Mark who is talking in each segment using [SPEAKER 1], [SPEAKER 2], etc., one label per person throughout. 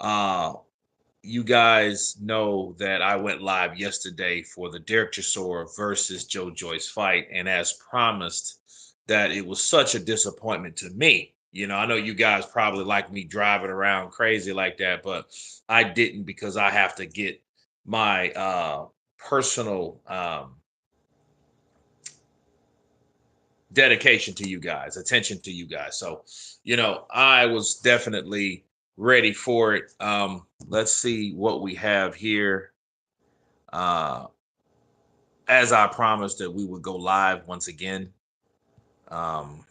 [SPEAKER 1] Uh, you guys know that I went live yesterday for the Derek Chisora versus Joyce fight, and as promised, that it was such a disappointment to me. I know you guys probably like me driving around crazy like that, but I didn't because I have to get my personal dedication to you guys, attention to you guys. So, I was definitely ready for it. Let's see what we have here. Uh, as I promised that we would go live once again. Um,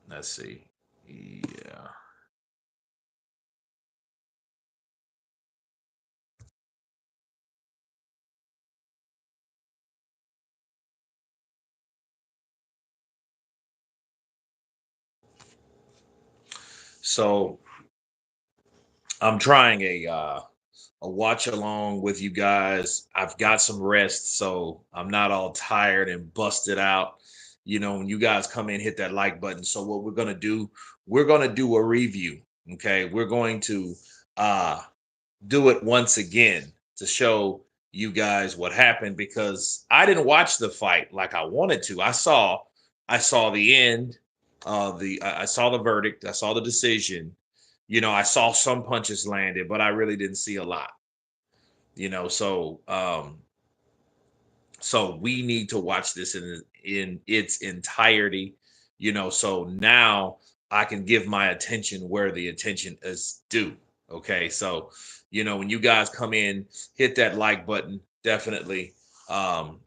[SPEAKER 1] let's see. Yeah. So I'm trying a watch along with you guys. I've got some rest, so I'm not all tired and busted out. When you guys come in, hit that like button. So what we're gonna do a review. Okay, we're going to uh do it once again to show you guys what happened because I didn't watch the fight like I wanted to. I saw the end. I saw the verdict. I saw the decision. I saw some punches landed, but I really didn't see a lot. So we need to watch this in its entirety. So now I can give my attention where the attention is due. Okay, so when you guys come in, hit that like button definitely. um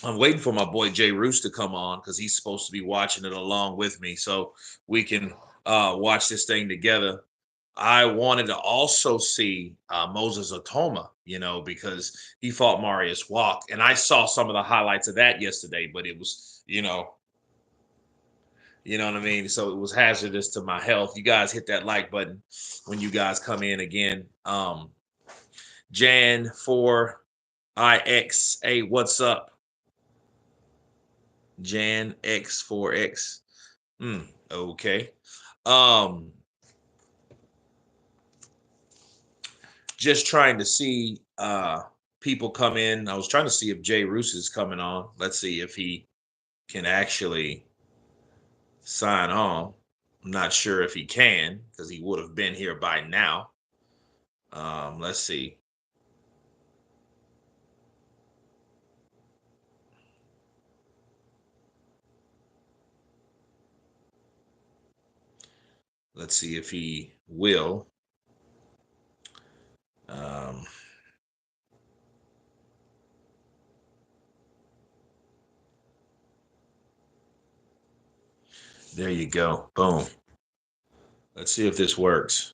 [SPEAKER 1] I'm waiting for my boy Jay Roos to come on because he's supposed to be watching it along with me so we can watch this thing together. I wanted to also see Moses Otoma, because he fought Marius Walk, and I saw some of the highlights of that yesterday. But it was, what I mean. So it was hazardous to my health. You guys hit that like button when you guys come in again. Jan 4IX, hey, what's up? Jan X4X. Okay. Um, just trying to see people come in. I was trying to see if Jay Roos is coming on. Let's see if he can actually sign on. I'm not sure if he can because he would have been here by now. Let's see. Let's see if he will. Um, there you go. Boom. Let's see if this works.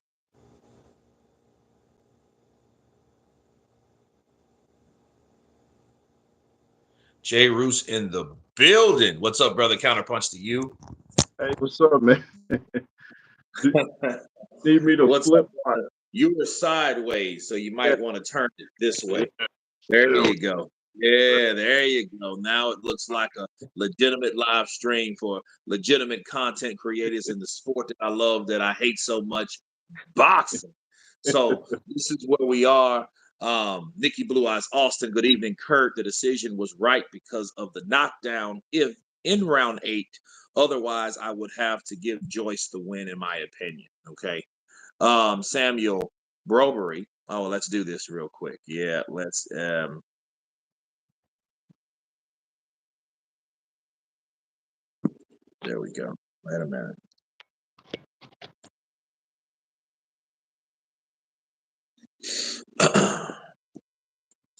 [SPEAKER 1] Jay Roos in the building. What's up, brother? Counterpunch to you.
[SPEAKER 2] Hey, what's up, man? Need me to
[SPEAKER 1] What's up?
[SPEAKER 2] flip my
[SPEAKER 1] You were sideways, so you
[SPEAKER 2] yeah,
[SPEAKER 1] might want to turn it this way.
[SPEAKER 2] yeah,
[SPEAKER 1] There
[SPEAKER 2] yeah.
[SPEAKER 1] you go. Yeah, there you go. Now it looks like a legitimate live stream for legitimate content creators in the sport that I love, that I hate so much, boxing. So this is where we are. Nikki Blue Eyes Austin, good evening. Kurt, the decision was right because of the knockdown if in round 8. Otherwise, I would have to give Joyce the win, in my opinion. Okay. Samuel Brobery. Oh, let's do this real quick. Yeah, let's there we go. Wait a minute.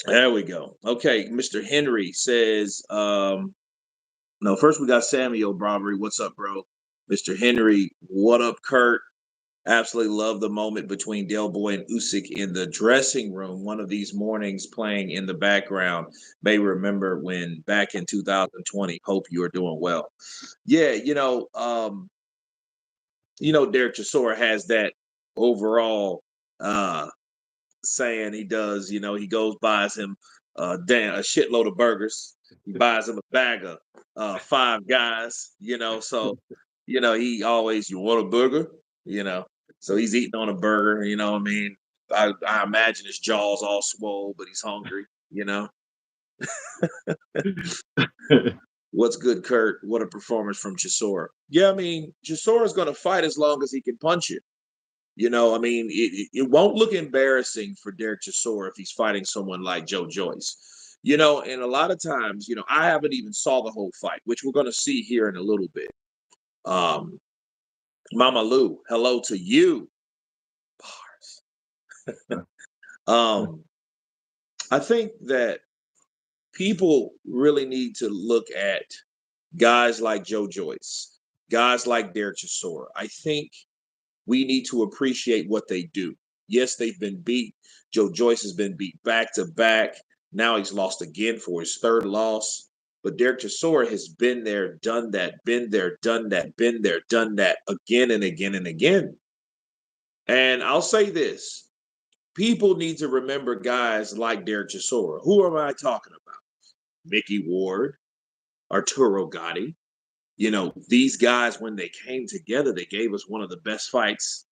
[SPEAKER 1] There we go. Okay, Mr. Henry says, no, first we got Samuel Brobery. What's up, bro? Mr. Henry, what up, Kurt? Absolutely love the moment between Del Boy and Usyk in the dressing room. One of these mornings playing in the background. May remember when back in 2020. Hope you are doing well. Yeah, Derek Chisora has that overall saying he does. He goes buys him a shitload of burgers. He buys him a bag of Five Guys. So he always, you want a burger, you know. So he's eating on a burger, you know what I mean? I imagine his jaw's all swole, but he's hungry, you know? What's good, Kurt? What a performance from Chisora. Yeah, I mean, Chisora's going to fight as long as he can punch it. You know, I mean, it won't look embarrassing for Derek Chisora if he's fighting someone like Joe Joyce. You know, and a lot of times, you know, I haven't even saw the whole fight, which we're going to see here in a little bit. Um, Mama Lou, hello to you. Bars. I think that people really need to look at guys like Joe Joyce, guys like Derek Chisora. I think we need to appreciate what they do. Yes, they've been beat. Joe Joyce has been beat back to back. Now he's lost again for his third loss. But Derek Chisora has been there, done that, been there, done that, been there, done that again and again and again. And I'll say this. People need to remember guys like Derek Chisora. Who am I talking about? Mickey Ward, Arturo Gotti. You know, these guys, when they came together, they gave us one of the best fights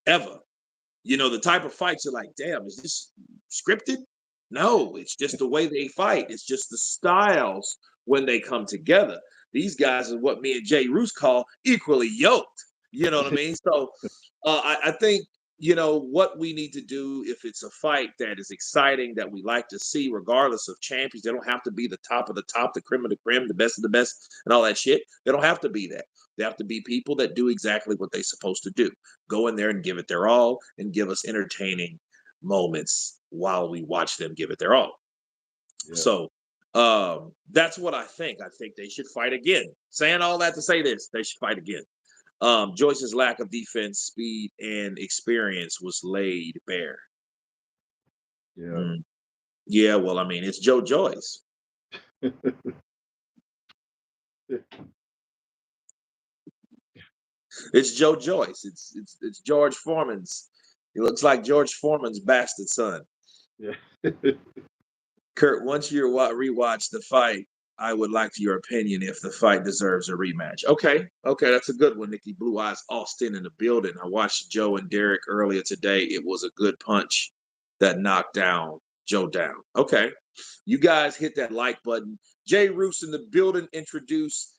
[SPEAKER 1] ever. You know, the type of fights you're like, damn, is this scripted? No, it's just the way they fight. It's just the styles when they come together. These guys are what me and Jay Roos call equally yoked. You know what I mean? So I think, you know, what we need to do if it's a fight that is exciting, that we like to see, regardless of champions, they don't have to be the top of the top, the cream of the cream, the best of the best, and all that shit. They don't have to be that. They have to be people that do exactly what they're supposed to do. Go in there and give it their all and give us entertaining moments while we watch them give it their all.
[SPEAKER 2] Yeah.
[SPEAKER 1] So that's what I think. I think they should fight again. Saying all that to say this, they should fight again. Joyce's lack of defense, speed, and experience was laid bare.
[SPEAKER 2] Yeah.
[SPEAKER 1] Yeah, well, I mean, it's Joe Joyce. It's Joe Joyce. It's George Foreman's. He looks like George Foreman's bastard son.
[SPEAKER 2] Yeah.
[SPEAKER 1] Kurt, once you rewatch the fight, I would like your opinion if the fight deserves a rematch. Okay, that's a good one. Nikki Blue Eyes Austin in the building. I watched Joe and Derek earlier today. It was a good punch that knocked down Joe down. Okay, you guys hit that like button. Jay Roos in the building. Introduce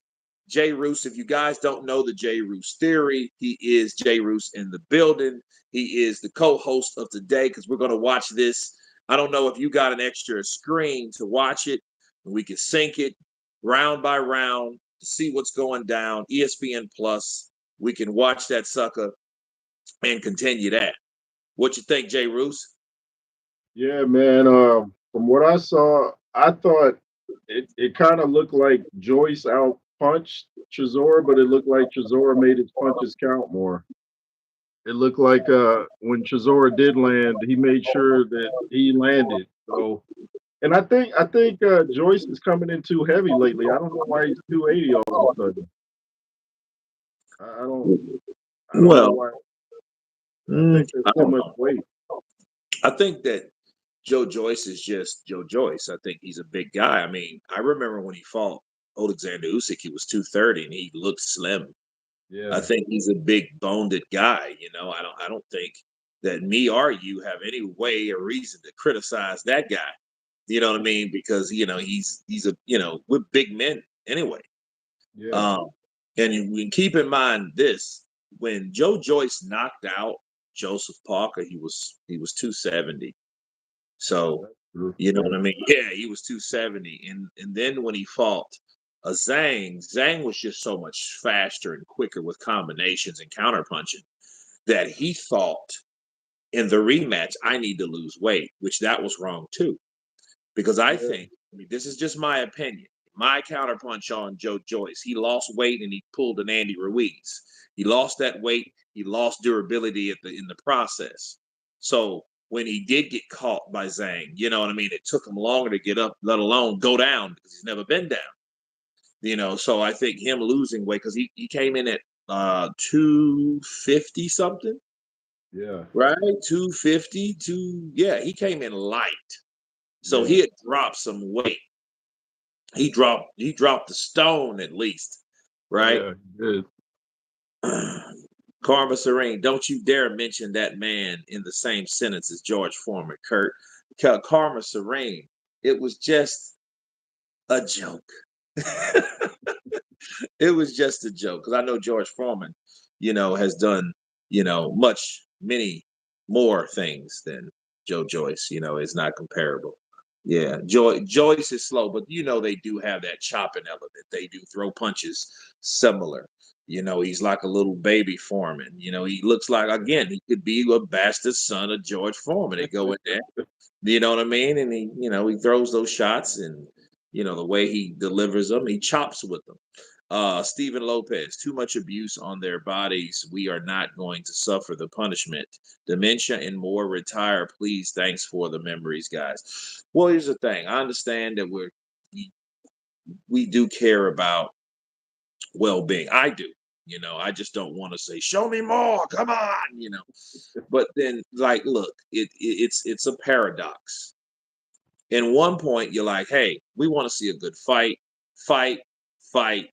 [SPEAKER 1] Jay Roos. If you guys don't know the Jay Roos theory, he is Jay Roos in the building. He is the co-host of today because we're going to watch this. I don't know if you got an extra screen to watch it, and we can sync it round by round to see what's going down. ESPN Plus, we can watch that sucker and continue that. What you think, Jay Roos?
[SPEAKER 2] Yeah, man. From what I saw, I thought it kind of looked like Joyce out punched Chisora, but it looked like Chisora made his punches count more. It looked like when Chisora did land, he made sure that he landed. So, and I think Joyce is coming in too heavy lately. I don't know why he's 280 all of a sudden. I don't know
[SPEAKER 1] Well,
[SPEAKER 2] why. I think there's too much weight.
[SPEAKER 1] I think that Joe Joyce is just Joe Joyce. I think he's a big guy. I mean, I remember when he fought Alexander Usyk, he was 230 and he looked slim. I
[SPEAKER 2] Yeah,
[SPEAKER 1] think he's a big boned guy. You know, I don't think that me or you have any way or reason to criticize that guy. You know what I mean? Because you know he's a we're big men anyway.
[SPEAKER 2] yeah,
[SPEAKER 1] Um, and you can keep in mind this: when Joe Joyce knocked out Joseph Parker, he was 270. So
[SPEAKER 2] that's true.
[SPEAKER 1] you know
[SPEAKER 2] Yeah,
[SPEAKER 1] what I mean? Yeah, he was 270. And then when he fought a Zhang was just so much faster and quicker with combinations and counterpunching that he thought in the rematch, I need to lose weight, which that was wrong too. Because I
[SPEAKER 2] yeah,
[SPEAKER 1] think, I mean, this is just my opinion. My counterpunch on Joe Joyce, he lost weight and he pulled an Andy Ruiz. He lost that weight, he lost durability in the process. So when he did get caught by Zhang, you know what I mean? It took him longer to get up, let alone go down because he's never been down. You know, so I think him losing weight because he came in at 250 something,
[SPEAKER 2] yeah,
[SPEAKER 1] right? 250, yeah, he came in light. So he
[SPEAKER 2] yeah,
[SPEAKER 1] had dropped some weight. He dropped the stone at least, right?
[SPEAKER 2] yeah. Good.
[SPEAKER 1] Karma Serene, don't you dare mention that man in the same sentence as George Foreman, Kurt. Karma Serene, it was just a joke. It was just a joke because I know George Foreman, has done, many more things than Joe Joyce. It's not comparable. Yeah, Joyce is slow, but they do have that chopping element. They do throw punches similar. He's like a little baby Foreman. He looks like again he could be a bastard son of George Foreman. They go in there, you know what I mean? And he throws those shots, and the way he delivers them, he chops with them. Stephen Lopez, too much abuse on their bodies. We are not going to suffer the punishment. Dementia and more. Retire, please. Thanks for the memories, guys. Well, here's the thing. I understand that we do care about well-being. I do. I just don't want to say, show me more. Come on. But then, like, look, it's a paradox. In one point, you're like, hey, we want to see a good fight, fight, fight.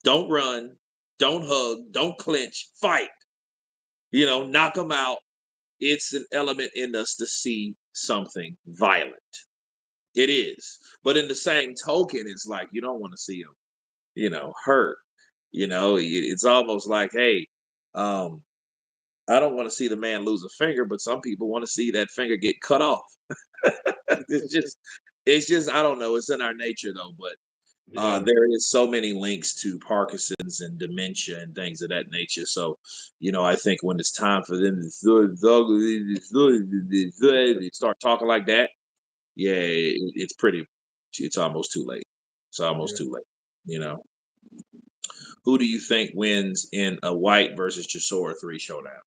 [SPEAKER 1] Don't run, don't hug, don't clinch, fight. Knock them out. It's an element in us to see something violent. It is. But in the same token, it's like you don't want to see them, hurt. It's almost like, hey, um, I don't want to see the man lose a finger, but some people want to see that finger get cut off. It's just, I don't know. It's in our nature though, but
[SPEAKER 2] Yeah.
[SPEAKER 1] there is so many links to Parkinson's and dementia and things of that nature. So, I think when it's time for them to start talking like that, yeah, it's almost too late. It's almost
[SPEAKER 2] Yeah.
[SPEAKER 1] too late. You know, who do you think wins in a White versus Chisora 3 showdown?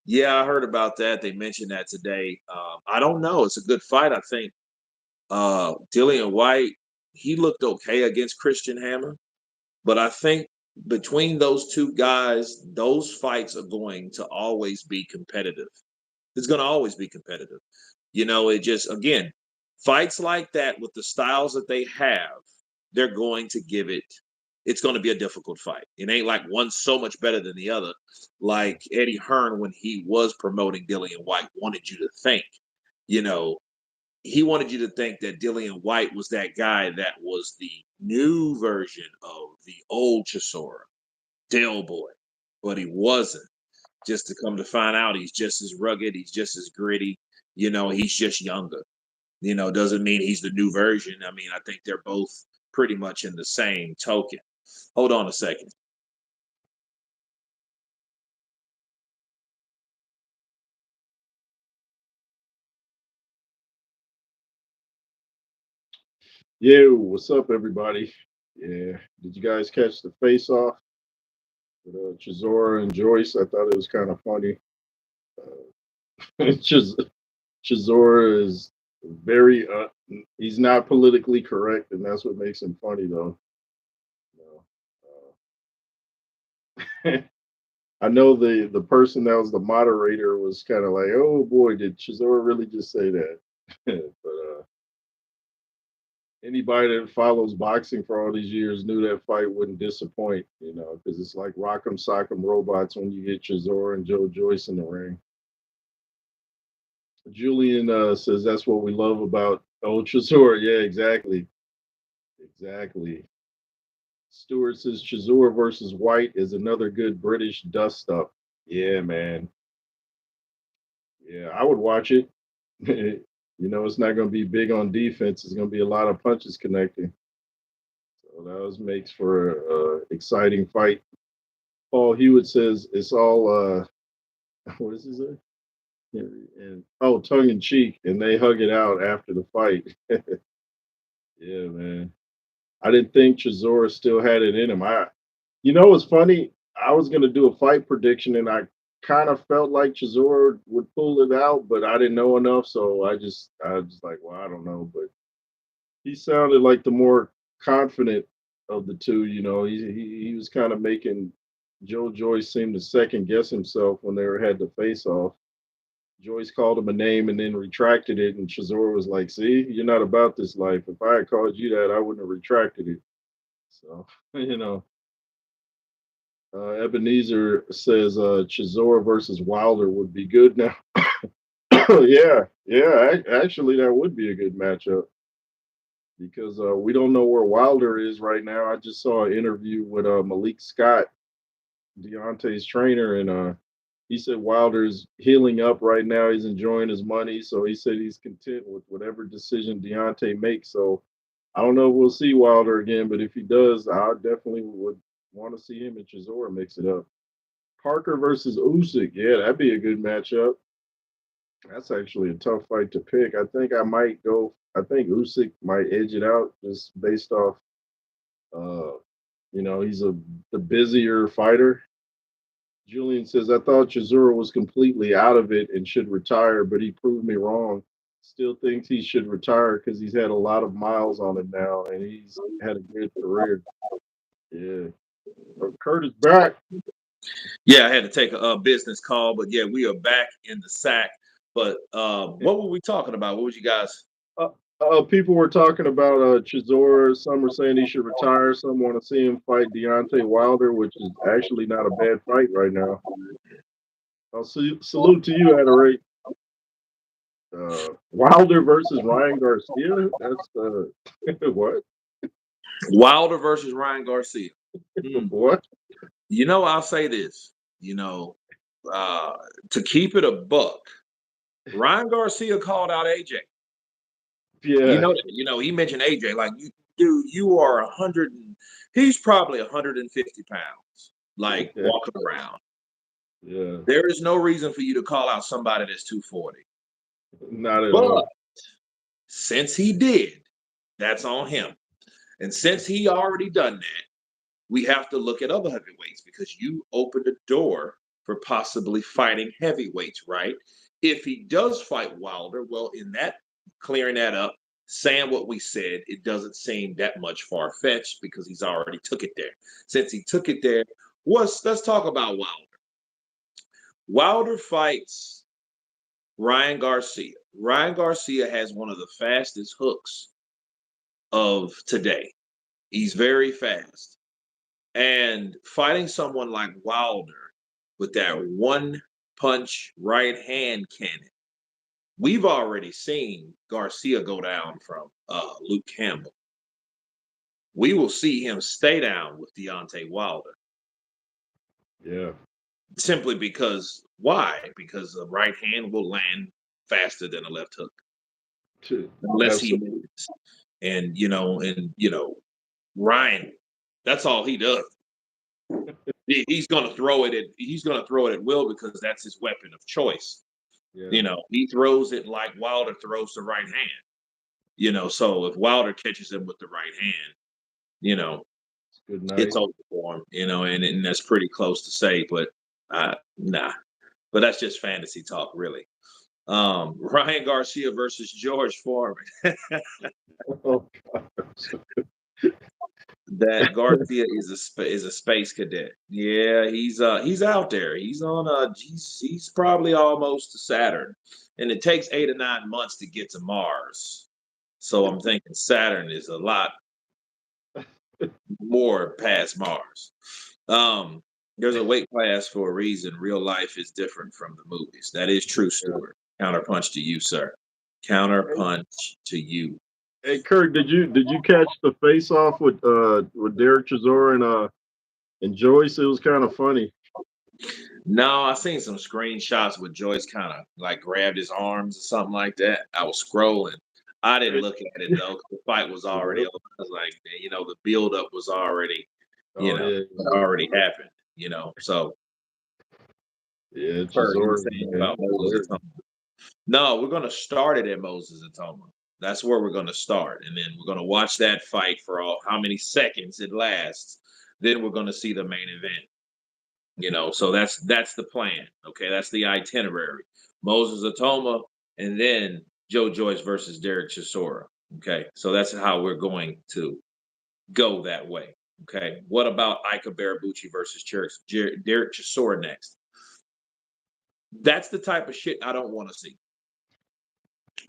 [SPEAKER 1] Yeah, I heard about that. They mentioned that today. I don't know. It's a good fight. I think Dillian White, he looked okay against Christian Hammer. But I think between those two guys, those fights are going to always be competitive. It's going to always be competitive. It just, again, fights like that with the styles that they have, they're going to give it, it's going to be a difficult fight. It ain't like one's so much better than the other. Like Eddie Hearn, when he was promoting Dillian White, wanted you to think, you know, he wanted you to think that Dillian White was that guy that was the new version of the old Chisora, Dale Boy, but he wasn't. Just to come to find out, he's just as rugged, he's just as gritty. He's just younger. Doesn't mean he's the new version. I mean, I think they're both pretty much in the same token. Hold on a second.
[SPEAKER 2] Yo, what's up, everybody? Yeah, did you guys catch the face off with Chisora and Joyce? I thought it was kind of funny. Chis- Chisora is very, he's not politically correct, and that's what makes him funny, though. You I know the person that was the moderator was kind of like, oh boy, did Chisora really just say that? But anybody that follows boxing for all these years knew that fight wouldn't disappoint, because it's like Rock'em Sock'em Robots when you get Chisora and Joe Joyce in the ring. Julian says that's what we love about old Chisora. Yeah, exactly. Exactly. Stewart says Chisora versus White is another good British dust up. Yeah, man. Yeah, I would watch it. It's not going to be big on defense. It's going to be a lot of punches connecting. So that always makes for a exciting fight. Paul Hewitt says it's all what does he say? And oh, tongue in cheek, and they hug it out after the fight. Yeah, man. I didn't think Chisora still had it in him. It's funny. I was gonna do a fight prediction, and I kind of felt like Chisora would pull it out, but I didn't know enough, so I was like, well, I don't know, but he sounded like the more confident of the two. He was kind of making Joe Joyce seem to second guess himself when they had the face off. Joyce called him a name and then retracted it, and Chisora was like, "See, you're not about this life. If I had called you that, I wouldn't have retracted it." So, you know, Ebenezer says Chisora versus Wilder would be good now. Yeah, yeah. Actually, that would be a good matchup because we don't know where Wilder is right now. I just saw an interview with Malik Scott, Deontay's trainer, and he said Wilder's healing up right now. He's enjoying his money, so he said he's content with whatever decision Deontay makes. So I don't know if we'll see Wilder again, but if he does, I definitely would want to see him and Chisora mix it up. Parker versus Usyk, yeah, that'd be a good matchup. That's actually a tough fight to pick. I think I might go. I think Usyk might edge it out just based off. Uh, he's the busier fighter. Julian says, I thought Chisora was completely out of it and should retire, but he proved me wrong. Still thinks he should retire because he's had a lot of miles on him now and he's had a good career. Yeah. Kurt is back.
[SPEAKER 1] Yeah, I had to take a business call, but yeah, we are back in the sack. But what were we talking about? What was you guys?
[SPEAKER 2] Uh, People were talking about Chisora. Some were saying he should retire. Some want to see him fight Deontay Wilder, which is actually not a bad fight right now. Salute to you, Adorate. Wilder versus Ryan Garcia. That's what?
[SPEAKER 1] Wilder versus Ryan Garcia.
[SPEAKER 2] What?
[SPEAKER 1] I'll say this. You know, uh, to keep it a buck, Ryan Garcia called out AJ.
[SPEAKER 2] Yeah,
[SPEAKER 1] He mentioned AJ like dude, you are 100. He's probably 150 pounds, like
[SPEAKER 2] yeah,
[SPEAKER 1] walking around.
[SPEAKER 2] yeah.
[SPEAKER 1] There is no reason for you to call out somebody that's 240.
[SPEAKER 2] Not at
[SPEAKER 1] But
[SPEAKER 2] all.
[SPEAKER 1] since he did, that's on him. And since he already done that, we have to look at other heavyweights because you opened the door for possibly fighting heavyweights, right? If he does fight Wilder, well, in that clearing that up, saying what we said, it doesn't seem that much far fetched because he's already took it there. Since he took it there, let's talk about Wilder. Wilder fights Ryan Garcia. Ryan Garcia has one of the fastest hooks of today. He's very fast. And fighting someone like Wilder with that one punch right hand cannon, we've already seen Garcia go down from Luke Campbell. We will see him stay down with Deontay Wilder
[SPEAKER 2] Yeah.
[SPEAKER 1] simply because why? Because the right hand will land faster than a left hook unless he
[SPEAKER 2] Absolutely.
[SPEAKER 1] moves. Ryan, that's all he does. He's going to throw it at will because that's his weapon of choice.
[SPEAKER 2] Yeah.
[SPEAKER 1] He throws it like Wilder throws the right hand. So if Wilder catches him with the right hand, you know,
[SPEAKER 2] It's good
[SPEAKER 1] it's
[SPEAKER 2] night.
[SPEAKER 1] over for him. And that's pretty close to say, but nah. But that's just fantasy talk, really. Ryan Garcia versus George Foreman.
[SPEAKER 2] Oh,
[SPEAKER 1] That Garcia is a space cadet. Yeah, he's out there. He's on he's probably almost to Saturn, and it takes 8 or 9 months to get to Mars. So I'm thinking Saturn is a lot more past Mars. Um, there's a weight class for a reason. Real life is different from the movies. That is true,
[SPEAKER 2] yeah.
[SPEAKER 1] Stuart. Counterpunch to you, sir. Counterpunch to you.
[SPEAKER 2] Hey, Kirk, did you catch the face off with Derek Chisora and Joyce? It was kind of funny.
[SPEAKER 1] No, I seen some screenshots with Joyce kind of like grabbed his arms or something like that. I was scrolling. I didn't look at it though. 'Cause the fight was already
[SPEAKER 2] Yep.
[SPEAKER 1] over. I was like, the buildup was already,
[SPEAKER 2] Oh yeah,
[SPEAKER 1] it already happened. So
[SPEAKER 2] yeah.
[SPEAKER 1] heard him
[SPEAKER 2] Chisora,
[SPEAKER 1] saying
[SPEAKER 2] man,
[SPEAKER 1] about
[SPEAKER 2] he's
[SPEAKER 1] Moses
[SPEAKER 2] hilarious.
[SPEAKER 1] Atoma. No, we're gonna start it at Moses Atoma. That's where we're gonna start, and then we're gonna watch that fight for all how many seconds it lasts. Then we're gonna see the main event. So that's the plan. Okay, that's the itinerary. Moses Atoma, and then Joe Joyce versus Derek Chisora. Okay, so that's how we're going to go that way. Okay, what about Ika Barabucci versus Derek Chisora next? That's the type of shit I don't want to see.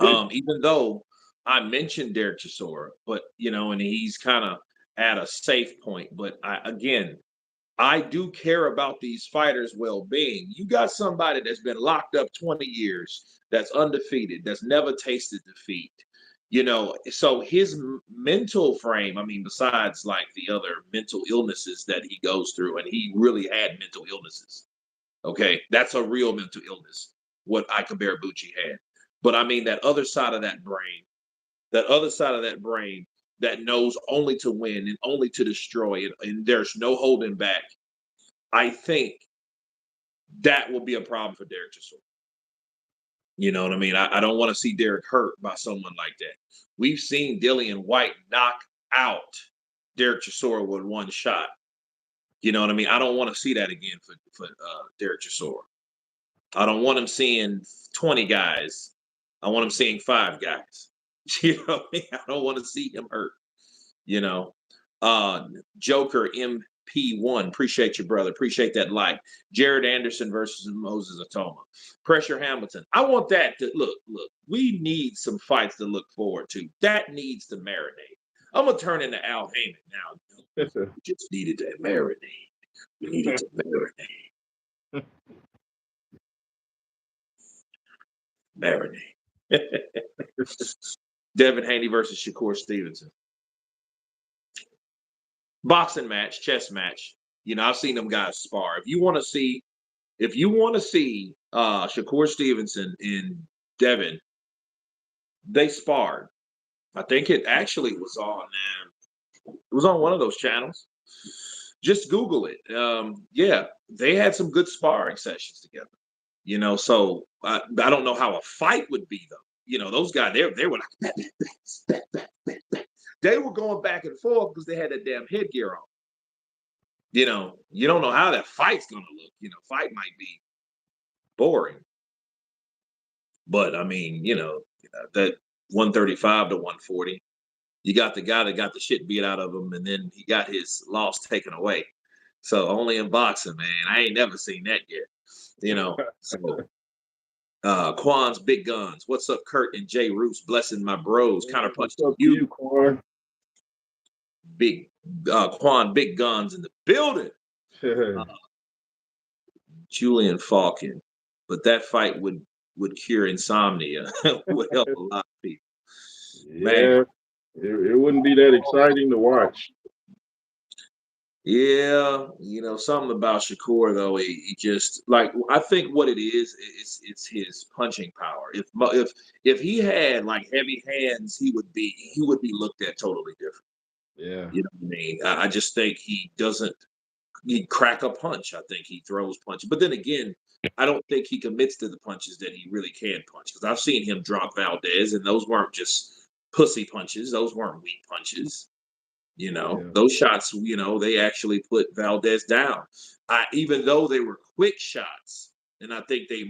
[SPEAKER 1] Even though I mentioned Derek Chisora, but and he's kind of at a safe point. But again, I do care about these fighters' well-being. You got somebody that's been locked up 20 years, that's undefeated, that's never tasted defeat. So his mental frame, I mean, besides like the other mental illnesses that he goes through, and he really had mental illnesses. Okay, that's a real mental illness, what Ika Barabucci had. But I mean, that other side of that brain that knows only to win and only to destroy, and there's no holding back. I think that will be a problem for Derek Chisora. You know what I mean? I don't want to see Derek hurt by someone like that. We've seen Dillian White knock out Derek Chisora with one shot. You know what I mean? I don't want to see that again for Derek Chisora. I don't want him seeing 20 guys. I want him seeing 5 guys. You know what I mean? I don't want to see him hurt. You know, Joker MP1, appreciate you, brother. Appreciate that like. Jared Anderson versus Moses Atoma. Pressure Hamilton. I want that to look. We need some fights to look forward to. That needs to marinate. I'm gonna turn into Al Heyman now. We just needed to marinate. We needed to marinate. Marinate. Devin Haney versus Shakur Stevenson. Boxing match, chess match. I've seen them guys spar. If you want to see Shakur Stevenson and Devin, they sparred. I think it actually was on one of those channels. Just Google it. Yeah, they had some good sparring sessions together. So I don't know how a fight would be though. Those guys, they were like they were going back and forth because they had that damn headgear on. You don't know how that fight's gonna look. Fight might be boring. But I mean, that 135 to 140, you got the guy that got the shit beat out of him, and then he got his loss taken away. So only in boxing, man. I ain't never seen that yet. So Quan's Big Guns. What's up, Kurt and Jay Roots? Blessing my bros. Counterpunch to you,
[SPEAKER 2] Quan.
[SPEAKER 1] Big Quan Big Guns in the building. Julian Falcon. But that fight would cure insomnia. Would help a lot of people.
[SPEAKER 2] Yeah, it wouldn't be that exciting to watch.
[SPEAKER 1] Yeah, something about Shakur though. He just like, I think what it is, it's his punching power. If he had like heavy hands, he would be looked at totally different.
[SPEAKER 2] Yeah,
[SPEAKER 1] You know what I mean? I just think he doesn't. He crack a punch. I think he throws punches, but then again, I don't think he commits to the punches that he really can punch, because I've seen him drop Valdez, and those weren't just pussy punches. Those weren't weak punches. Those shots, they actually put Valdez down. Even though they were quick shots, and I think they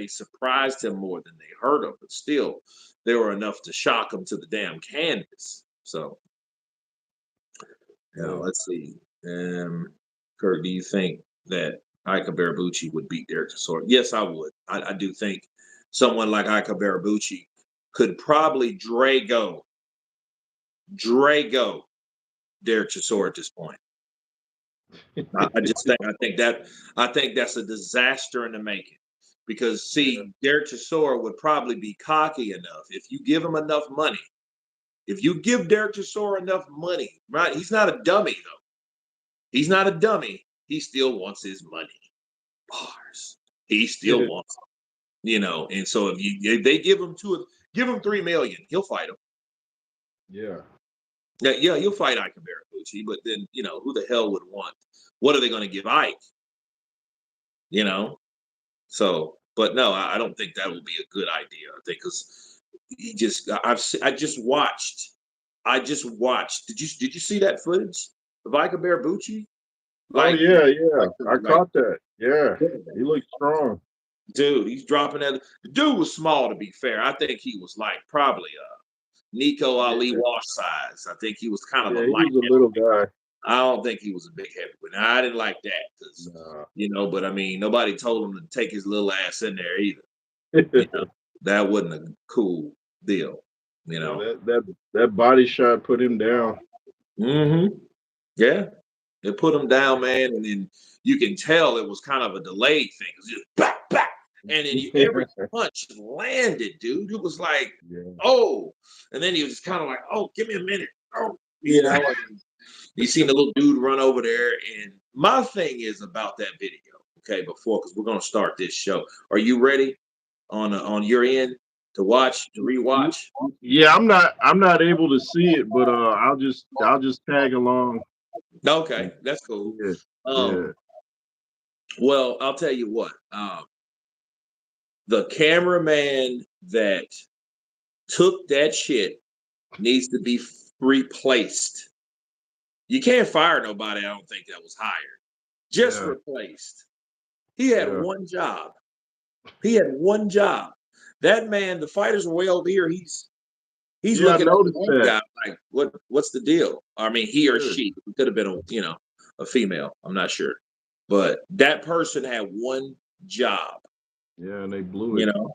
[SPEAKER 1] surprised him more than they hurt him, but still, they were enough to shock him to the damn canvas. So, let's see. Kurt, do you think that Ika Barabucci would beat Derek Chisora? Yes, I would. I do think someone like Ika Barabucci could probably Drago Derek Chisora at this point. I think that's a disaster in the making, because Derek Chisora would probably be cocky enough if you give him enough money. If you give Derek Chisora enough money, right? He's not a dummy though. He's not a dummy. He still wants his money. Bars. He still wants them. And so if they give him $3 million, he'll fight him.
[SPEAKER 2] Yeah.
[SPEAKER 1] Yeah, you'll fight Ike Barabucci, but then who the hell would want? What are they going to give Ike? So, but no, I don't think that would be a good idea. I think because I just watched. Did you see that footage of Ike Barabucci?
[SPEAKER 2] Like, yeah. I caught that. Yeah, he looked strong.
[SPEAKER 1] Dude, he's dropping that. The dude was small, to be fair. I think he was like probably Nico Ali wash size. I think he was kind of
[SPEAKER 2] he was a little guy.
[SPEAKER 1] I don't think he was a big heavyweight. Now, I didn't like that because but I mean, nobody told him to take his little ass in there either. That wasn't a cool deal.
[SPEAKER 2] That body shot put him down.
[SPEAKER 1] Mm-hmm. Yeah. It put him down, man, and then you can tell it was kind of a delayed thing. It was just back, back, and then every punch landed, dude. It was like,
[SPEAKER 2] Yeah.
[SPEAKER 1] oh, and then he was just kind of like, oh, give me a minute, oh,
[SPEAKER 2] Yeah.
[SPEAKER 1] and you seen the little dude run over there. And my thing is about that video, okay, before because we're gonna start this show. Are you ready on your end to watch to rewatch?
[SPEAKER 2] Yeah, I'm not able to see it, but I'll just tag along.
[SPEAKER 1] Okay,
[SPEAKER 2] And
[SPEAKER 1] that's cool.
[SPEAKER 2] yeah, yeah,
[SPEAKER 1] Um, well, I'll tell you what. The cameraman that took that shit needs to be replaced. You can't fire nobody. I don't think that was hired. Just
[SPEAKER 2] yeah,
[SPEAKER 1] replaced. He had
[SPEAKER 2] yeah.
[SPEAKER 1] one job. He had one job. That man, the fighters were way over here. He's
[SPEAKER 2] Yeah, I
[SPEAKER 1] looking at the
[SPEAKER 2] noticed
[SPEAKER 1] one
[SPEAKER 2] that.
[SPEAKER 1] guy like, what's the deal? I mean, he or
[SPEAKER 2] Yeah,
[SPEAKER 1] she. It could have been a female. I'm not sure. But that person had one job,
[SPEAKER 2] yeah, and they blew
[SPEAKER 1] you
[SPEAKER 2] it.
[SPEAKER 1] know.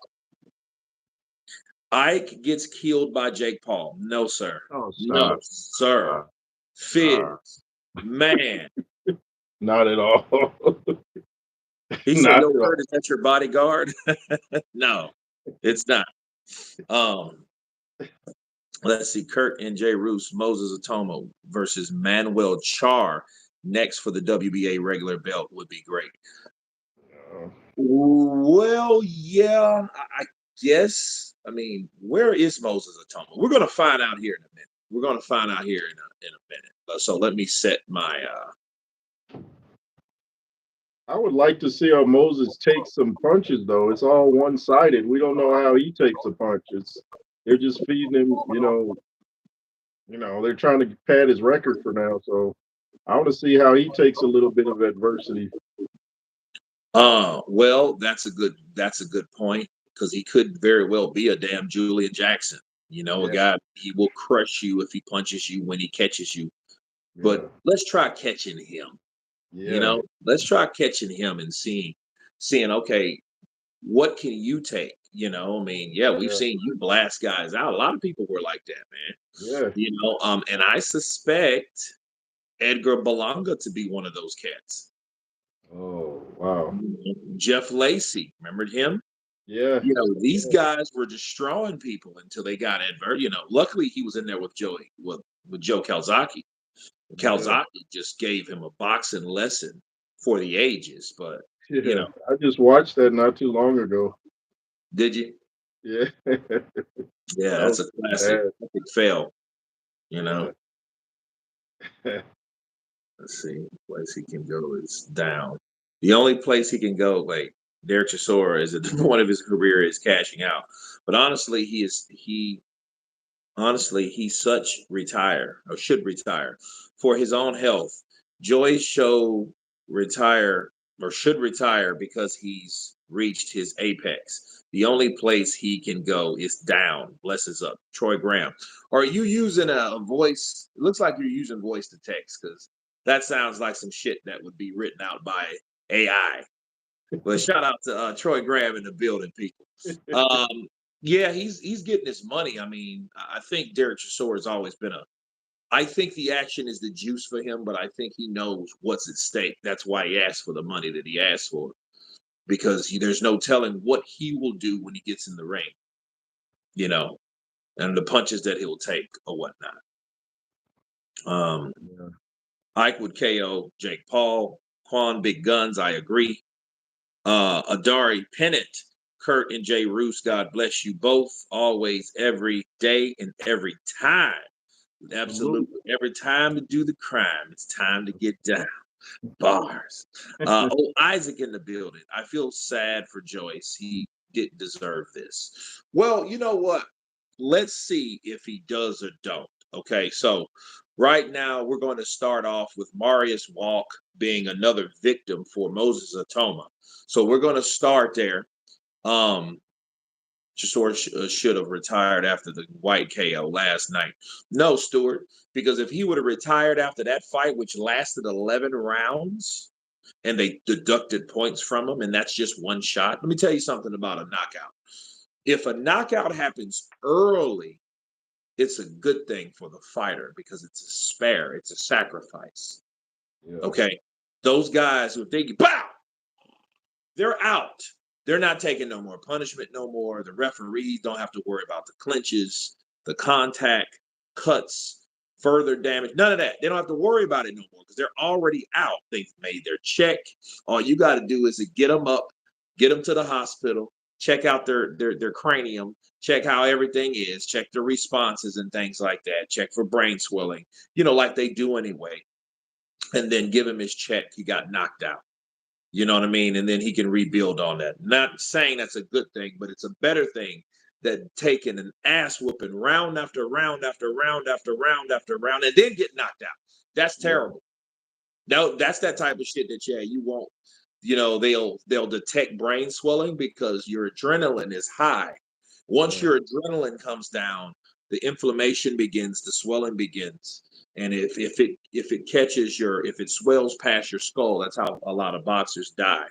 [SPEAKER 1] Ike gets killed by Jake Paul. No, sir.
[SPEAKER 2] Oh,
[SPEAKER 1] No,
[SPEAKER 2] stop,
[SPEAKER 1] sir.
[SPEAKER 2] stop, stop.
[SPEAKER 1] Fizz. Man.
[SPEAKER 2] Not at all.
[SPEAKER 1] He said,
[SPEAKER 2] Not
[SPEAKER 1] yo,
[SPEAKER 2] at
[SPEAKER 1] Kurt,
[SPEAKER 2] all.
[SPEAKER 1] is that your bodyguard? No, it's not. Um, let's see. Kurt and Jay Roos, Moses Atomo versus Manuel Char next for the WBA regular belt would be great.
[SPEAKER 2] Uh,
[SPEAKER 1] Well, yeah, I guess. I mean, where is Moses Atomo? We're going to find out here in a minute. We're going to find out here in a minute. So let me set my.
[SPEAKER 2] I would like to see how Moses takes some punches, though. It's all one sided. We don't know how he takes a punch. They're just feeding him. They're trying to pad his record for now. So I want to see how he takes a little bit of adversity.
[SPEAKER 1] Well, that's a good point because he could very well be a damn Julian Jackson. A
[SPEAKER 2] Yeah,
[SPEAKER 1] guy he will crush you if he punches you when he catches you.
[SPEAKER 2] yeah,
[SPEAKER 1] But let's try catching him.
[SPEAKER 2] yeah,
[SPEAKER 1] Let's try catching him and seeing okay, what can you take? I mean, yeah, we've
[SPEAKER 2] yeah,
[SPEAKER 1] seen you blast guys out. A lot of people were like that, man.
[SPEAKER 2] yeah.
[SPEAKER 1] And I suspect Edgar Belanga to be one of those cats.
[SPEAKER 2] Oh, wow.
[SPEAKER 1] Jeff Lacey, remembered him?
[SPEAKER 2] Yeah,
[SPEAKER 1] These
[SPEAKER 2] yeah,
[SPEAKER 1] guys were destroying people until they got advert. Luckily he was in there with Joe Calzaghe.
[SPEAKER 2] yeah,
[SPEAKER 1] Calzaghe just gave him a boxing lesson for the ages. But you
[SPEAKER 2] yeah.
[SPEAKER 1] know,
[SPEAKER 2] I just watched that not too long ago.
[SPEAKER 1] did you?
[SPEAKER 2] Yeah, that
[SPEAKER 1] Yeah, that's
[SPEAKER 2] was
[SPEAKER 1] a classic
[SPEAKER 2] bad.
[SPEAKER 1] epic fail. You know,
[SPEAKER 2] Yeah.
[SPEAKER 1] let's see, place he can go is down. The only place he can go, like Derek Chisora, is at the point of his career is cashing out. But honestly, he such retire or should retire for his own health. Joyce show retire or should retire because he's reached his apex. The only place he can go is down. Bless his up. Troy Graham. Are you using a voice? It looks like you're using voice to text because that sounds like some shit that would be written out by AI. But shout out to Troy Graham in the building, people. Um, yeah, he's getting his money. I mean, I think Derek Chisora has always been a. I think the action is the juice for him, but I think he knows what's at stake. That's why he asked for the money that he asked for, because there's no telling what he will do when he gets in the ring, you know, and the punches that he'll take or whatnot. Um,
[SPEAKER 2] Yeah.
[SPEAKER 1] Ike would KO Jake Paul, Quan Big Guns. I agree. Adari Pennant, Kurt and Jay Roos, God bless you both, always, every day, and every time.
[SPEAKER 2] Salute.
[SPEAKER 1] Absolutely. Every time to do the crime, it's time to get down. Bars. Isaac in the building. I feel sad for Joyce. He didn't deserve this. Well, you know what? Let's see if he does or don't. Okay, so right now we're going to start off with Marius Walk being another victim for Moses Atoma. So we're going to start there. Um, Chisora should have retired after the white KO last night. No, Stewart, because if he would have retired after that fight, which lasted 11 rounds, and they deducted points from him, and that's just one shot. Let me tell you something about a knockout. If a knockout happens early, it's a good thing for the fighter because it's a spare, it's a sacrifice.
[SPEAKER 2] Yeah.
[SPEAKER 1] Okay. Those guys who think, pow, they're out. They're not taking no more punishment no more. The referees don't have to worry about the clinches, the contact, cuts, further damage. None of that. They don't have to worry about it no more because they're already out. They've made their check. All you got to do is to get them up, get them to the hospital, check out their cranium, check how everything is, check the responses and things like that, check for brain swelling, like they do anyway, and then give him his check. He got knocked out. You know what I mean? And then he can rebuild on that. Not saying that's a good thing, but it's a better thing than taking an ass whooping round after round after round after round after round and then get knocked out. That's
[SPEAKER 2] Yeah.
[SPEAKER 1] terrible. No, that's that type of shit that you won't. They'll detect brain swelling because your adrenaline is high. Once
[SPEAKER 2] Yeah.
[SPEAKER 1] your adrenaline comes down, the inflammation begins, the swelling begins. And if it swells past your skull, that's how a lot of boxers die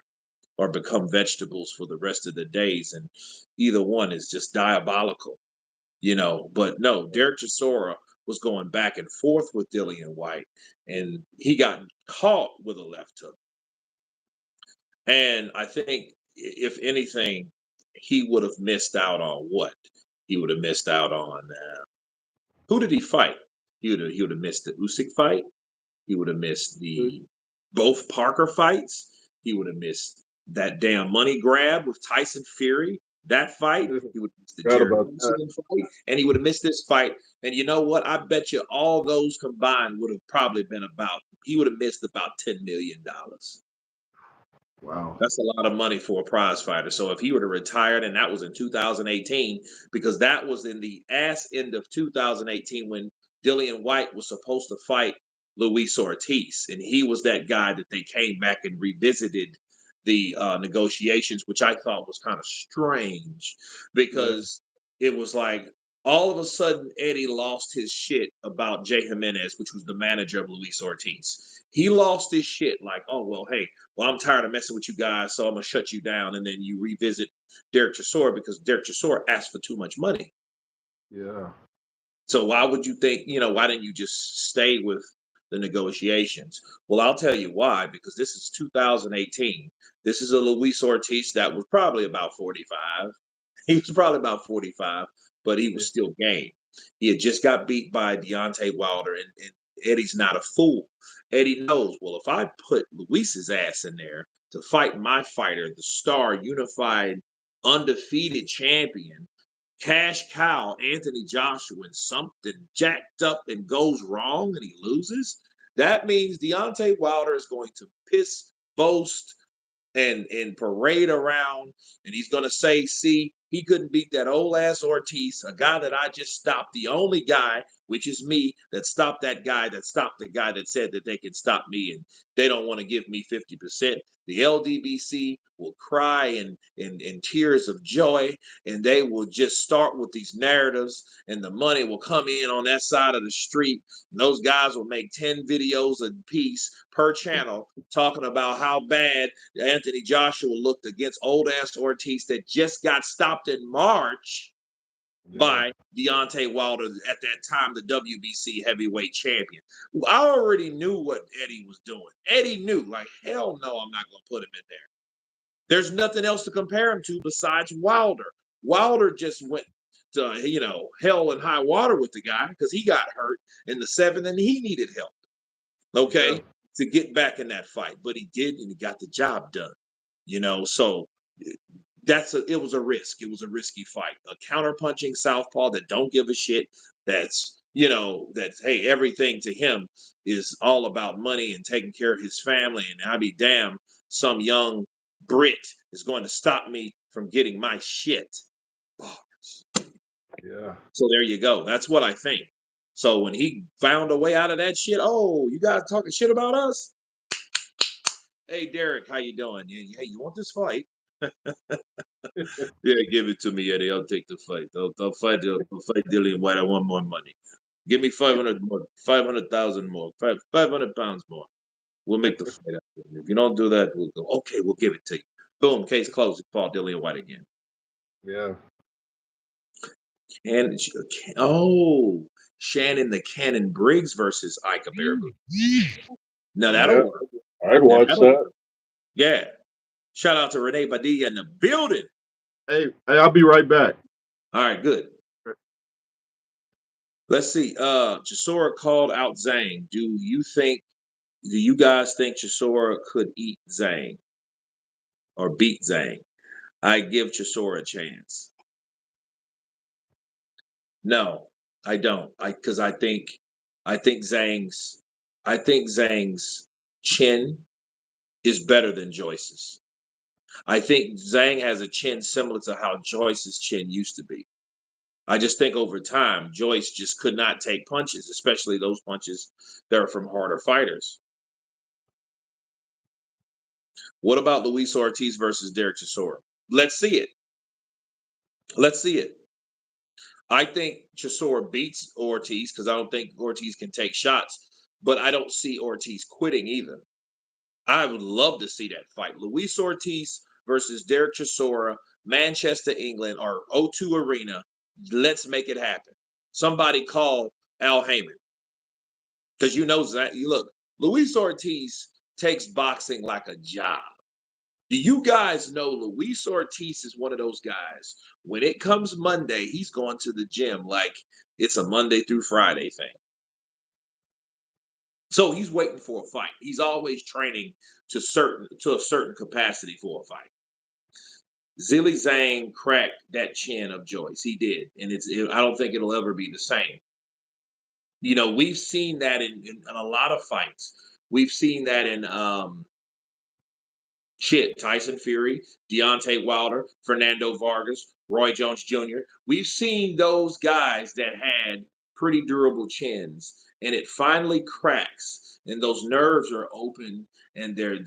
[SPEAKER 1] or become vegetables for the rest of the days. And either one is just diabolical. But no, Derek Chisora was going back and forth with Dillian White, and he got caught with a left hook. And I think, if anything, he would have missed out on what? He would have missed out on who did he fight? He would have missed the Usyk fight. He would have missed the both Parker fights. He would have missed that damn money grab with Tyson Fury. That fight. He would have missed the
[SPEAKER 2] Forgot
[SPEAKER 1] Jared
[SPEAKER 2] about that.
[SPEAKER 1] Michigan fight, and he would have missed this fight. And you know what? I bet you all those combined would have probably been about. He would have missed about $10 million.
[SPEAKER 2] Wow.
[SPEAKER 1] That's a lot of money for a prize fighter. So if he would have retired, and that was in 2018, because that was in the ass end of 2018 when Dillian White was supposed to fight Luis Ortiz, and he was that guy that they came back and revisited the negotiations, which I thought was kind of strange
[SPEAKER 2] Yeah.
[SPEAKER 1] because it was like all of a sudden Eddie lost his shit about Jay Jimenez, which was the manager of Luis Ortiz. He lost his shit like, oh, well, hey, well, I'm tired of messing with you guys, so I'm going to shut you down. And then you revisit Derek Chisora because Derek Chisora asked for too much money.
[SPEAKER 2] Yeah.
[SPEAKER 1] So why would you think, why didn't you just stay with the negotiations? Well, I'll tell you why, because this is 2018. This is a Luis Ortiz that was probably about 45. He was probably about 45, but he was still game. He had just got beat by Deontay Wilder, and Eddie's not a fool. Eddie knows, well, if I put Luis's ass in there to fight my fighter, the star, unified, undefeated champion, cash cow Anthony Joshua, and something jacked up and goes wrong and he loses, that means Deontay Wilder is going to piss, boast, and parade around, and he's going to say, see, he couldn't beat that old ass Ortiz, a guy that I just stopped, the only guy, which is me, that stopped that guy, that stopped the guy that said that they can stop me, and they don't want to give me 50%. The LDBC will cry in tears of joy, and they will just start with these narratives, and the money will come in on that side of the street, and those guys will make 10 videos a piece per channel talking about how bad Anthony Joshua looked against old ass Ortiz that just got stopped in March
[SPEAKER 2] Yeah.
[SPEAKER 1] by Deontay Wilder, at that time the WBC heavyweight champion. I already knew what Eddie was doing. Eddie knew, like, hell no, I'm not going to put him in there. There's nothing else to compare him to besides Wilder. Wilder just went to, hell and high water with the guy because he got hurt in the seventh and he needed help.
[SPEAKER 2] Yeah.
[SPEAKER 1] Okay, to get back in that fight, but he did, and he got the job done. So it was a risk. It was a risky fight. A counterpunching southpaw that don't give a shit. That's hey, everything to him is all about money and taking care of his family. And I be damned, some young Brit is going to stop me from getting my shit.
[SPEAKER 2] Yeah.
[SPEAKER 1] So there you go. That's what I think. So when he found a way out of that shit, oh, you guys talking shit about us? Hey, Derek, how you doing? Hey, you want this fight? Yeah, give it to me, Eddie. I'll take the fight. I'll fight. I'll fight Dillian White. I want more money. Give me 500 more, 500,000 more, 500 pounds more. We'll make the fight after. If you don't do that, we'll go. Okay, we'll give it to you. Boom, case closed. Fought Dillian White again.
[SPEAKER 2] Yeah.
[SPEAKER 1] And oh, Shannon the Cannon Briggs versus Ika Baraboo. Now that'll
[SPEAKER 2] Yeah,
[SPEAKER 1] work.
[SPEAKER 2] I'd
[SPEAKER 1] Now
[SPEAKER 2] watch
[SPEAKER 1] that'll work.
[SPEAKER 2] that.
[SPEAKER 1] Yeah. Shout out to Renee Badilla in the building.
[SPEAKER 2] Hey, I'll be right back.
[SPEAKER 1] All right, good. Let's see. Chisora called out Zhang. Do you guys think Chisora could eat Zhang or beat Zhang? I give Chisora a chance. No, I don't. I think Zhang's I think Zhang's chin is better than Joyce's. I think Zhang has a chin similar to how Joyce's chin used to be. I just think over time, Joyce just could not take punches, especially those punches that are from harder fighters. What about Luis Ortiz versus Derek Chisora? Let's see it. Let's see it. I think Chisora beats Ortiz because I don't think Ortiz can take shots, but I don't see Ortiz quitting either. I would love to see that fight. Luis Ortiz versus Derek Chisora, Manchester, England, or O2 Arena. Let's make it happen. Somebody call Al Heyman because you know that. You look, Luis Ortiz takes boxing like a job. Do you guys know Luis Ortiz is one of those guys? When it comes Monday, he's going to the gym like it's a Monday through Friday thing. So he's waiting for a fight. He's always training to a certain capacity for a fight. Zilly Zhang cracked that chin of Joyce. He did, and I don't think it'll ever be the same. You know, we've seen that in a lot of fights. We've seen that in Tyson Fury, Deontay Wilder, Fernando Vargas, Roy Jones Jr. We've seen those guys that had pretty durable chins, and it finally cracks, and those nerves are open, and they're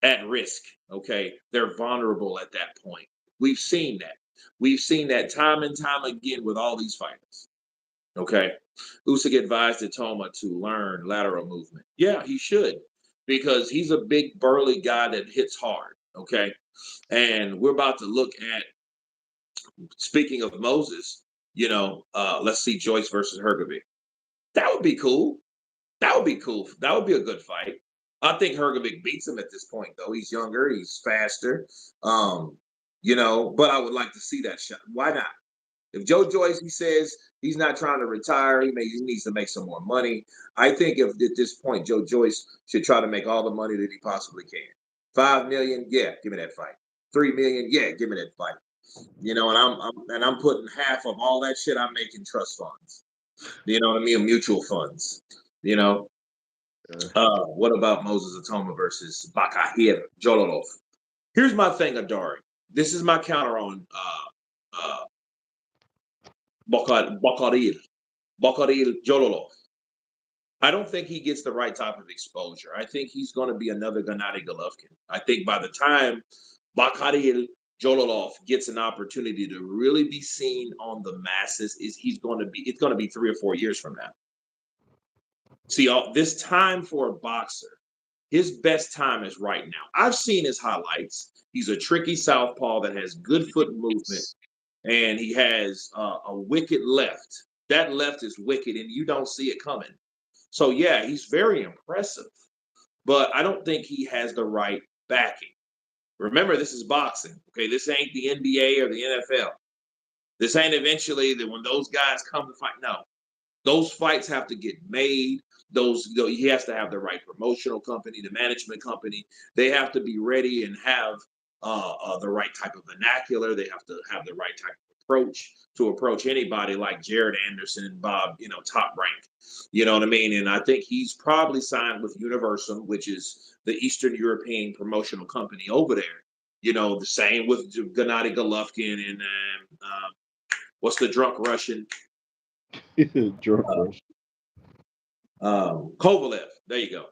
[SPEAKER 1] at risk. Okay, they're vulnerable at that point. We've seen that. We've seen that time and time again with all these fighters. Okay. Usyk advised Toma to learn lateral movement. Yeah, he should, because he's a big burly guy that hits hard. Okay. And we're about to look at, speaking of Moses, let's see Joyce versus Hergovich. That would be cool. That would be cool. That would be a good fight. I think Hergovich beats him at this point, though. He's younger, he's faster. But I would like to see that shot. Why not? If Joe Joyce, he says he's not trying to retire, he needs to make some more money. I think if at this point Joe Joyce should try to make all the money that he possibly can. 5 million, yeah, give me that fight. 3 million, yeah, give me that fight. And I'm putting half of all that shit I make in trust funds. You know what I mean? Mutual funds. You know.
[SPEAKER 2] Yeah.
[SPEAKER 1] What about Moses Atoma versus Bakahir Jololov? Here's my thing, Adari. This is my counter on Bakaril Jololov. I don't think he gets the right type of exposure. I think he's going to be another Gennady Golovkin. I think by the time Bakaril Jololov gets an opportunity to really be seen on the masses, it's going to be 3 or 4 years from now. See, this time for a boxer, his best time is right now. I've seen his highlights. He's a tricky southpaw that has good foot movement, and he has a wicked left. That left is wicked, and you don't see it coming. So, yeah, he's very impressive, but I don't think he has the right backing. Remember, this is boxing, okay? This ain't the NBA or the NFL. This ain't eventually that when those guys come to fight. No, those fights have to get made. He has to have the right promotional company, the management company. They have to be ready and have the right type of vernacular. They have to have the right type of approach to approach anybody like Jared Anderson and Bob, Top Rank. You know what I mean? And I think he's probably signed with Universal, which is the Eastern European promotional company over there. The same with Gennady Golovkin and what's the drunk Russian?
[SPEAKER 2] Drunk rush.
[SPEAKER 1] Kovalev. There you go.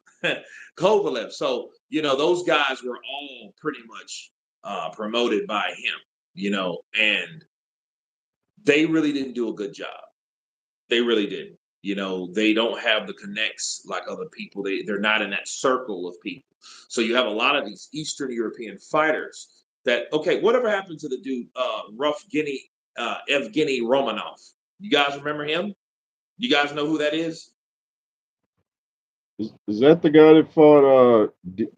[SPEAKER 1] Kovalev. So, those guys were all pretty much promoted by him, and they really didn't do a good job. They really didn't. They don't have the connects like other people. They're not in that circle of people. So you have a lot of these Eastern European fighters that, okay, whatever happened to the dude, Evgeny Romanov? You guys remember him? You guys know who that is?
[SPEAKER 2] Is that the guy that fought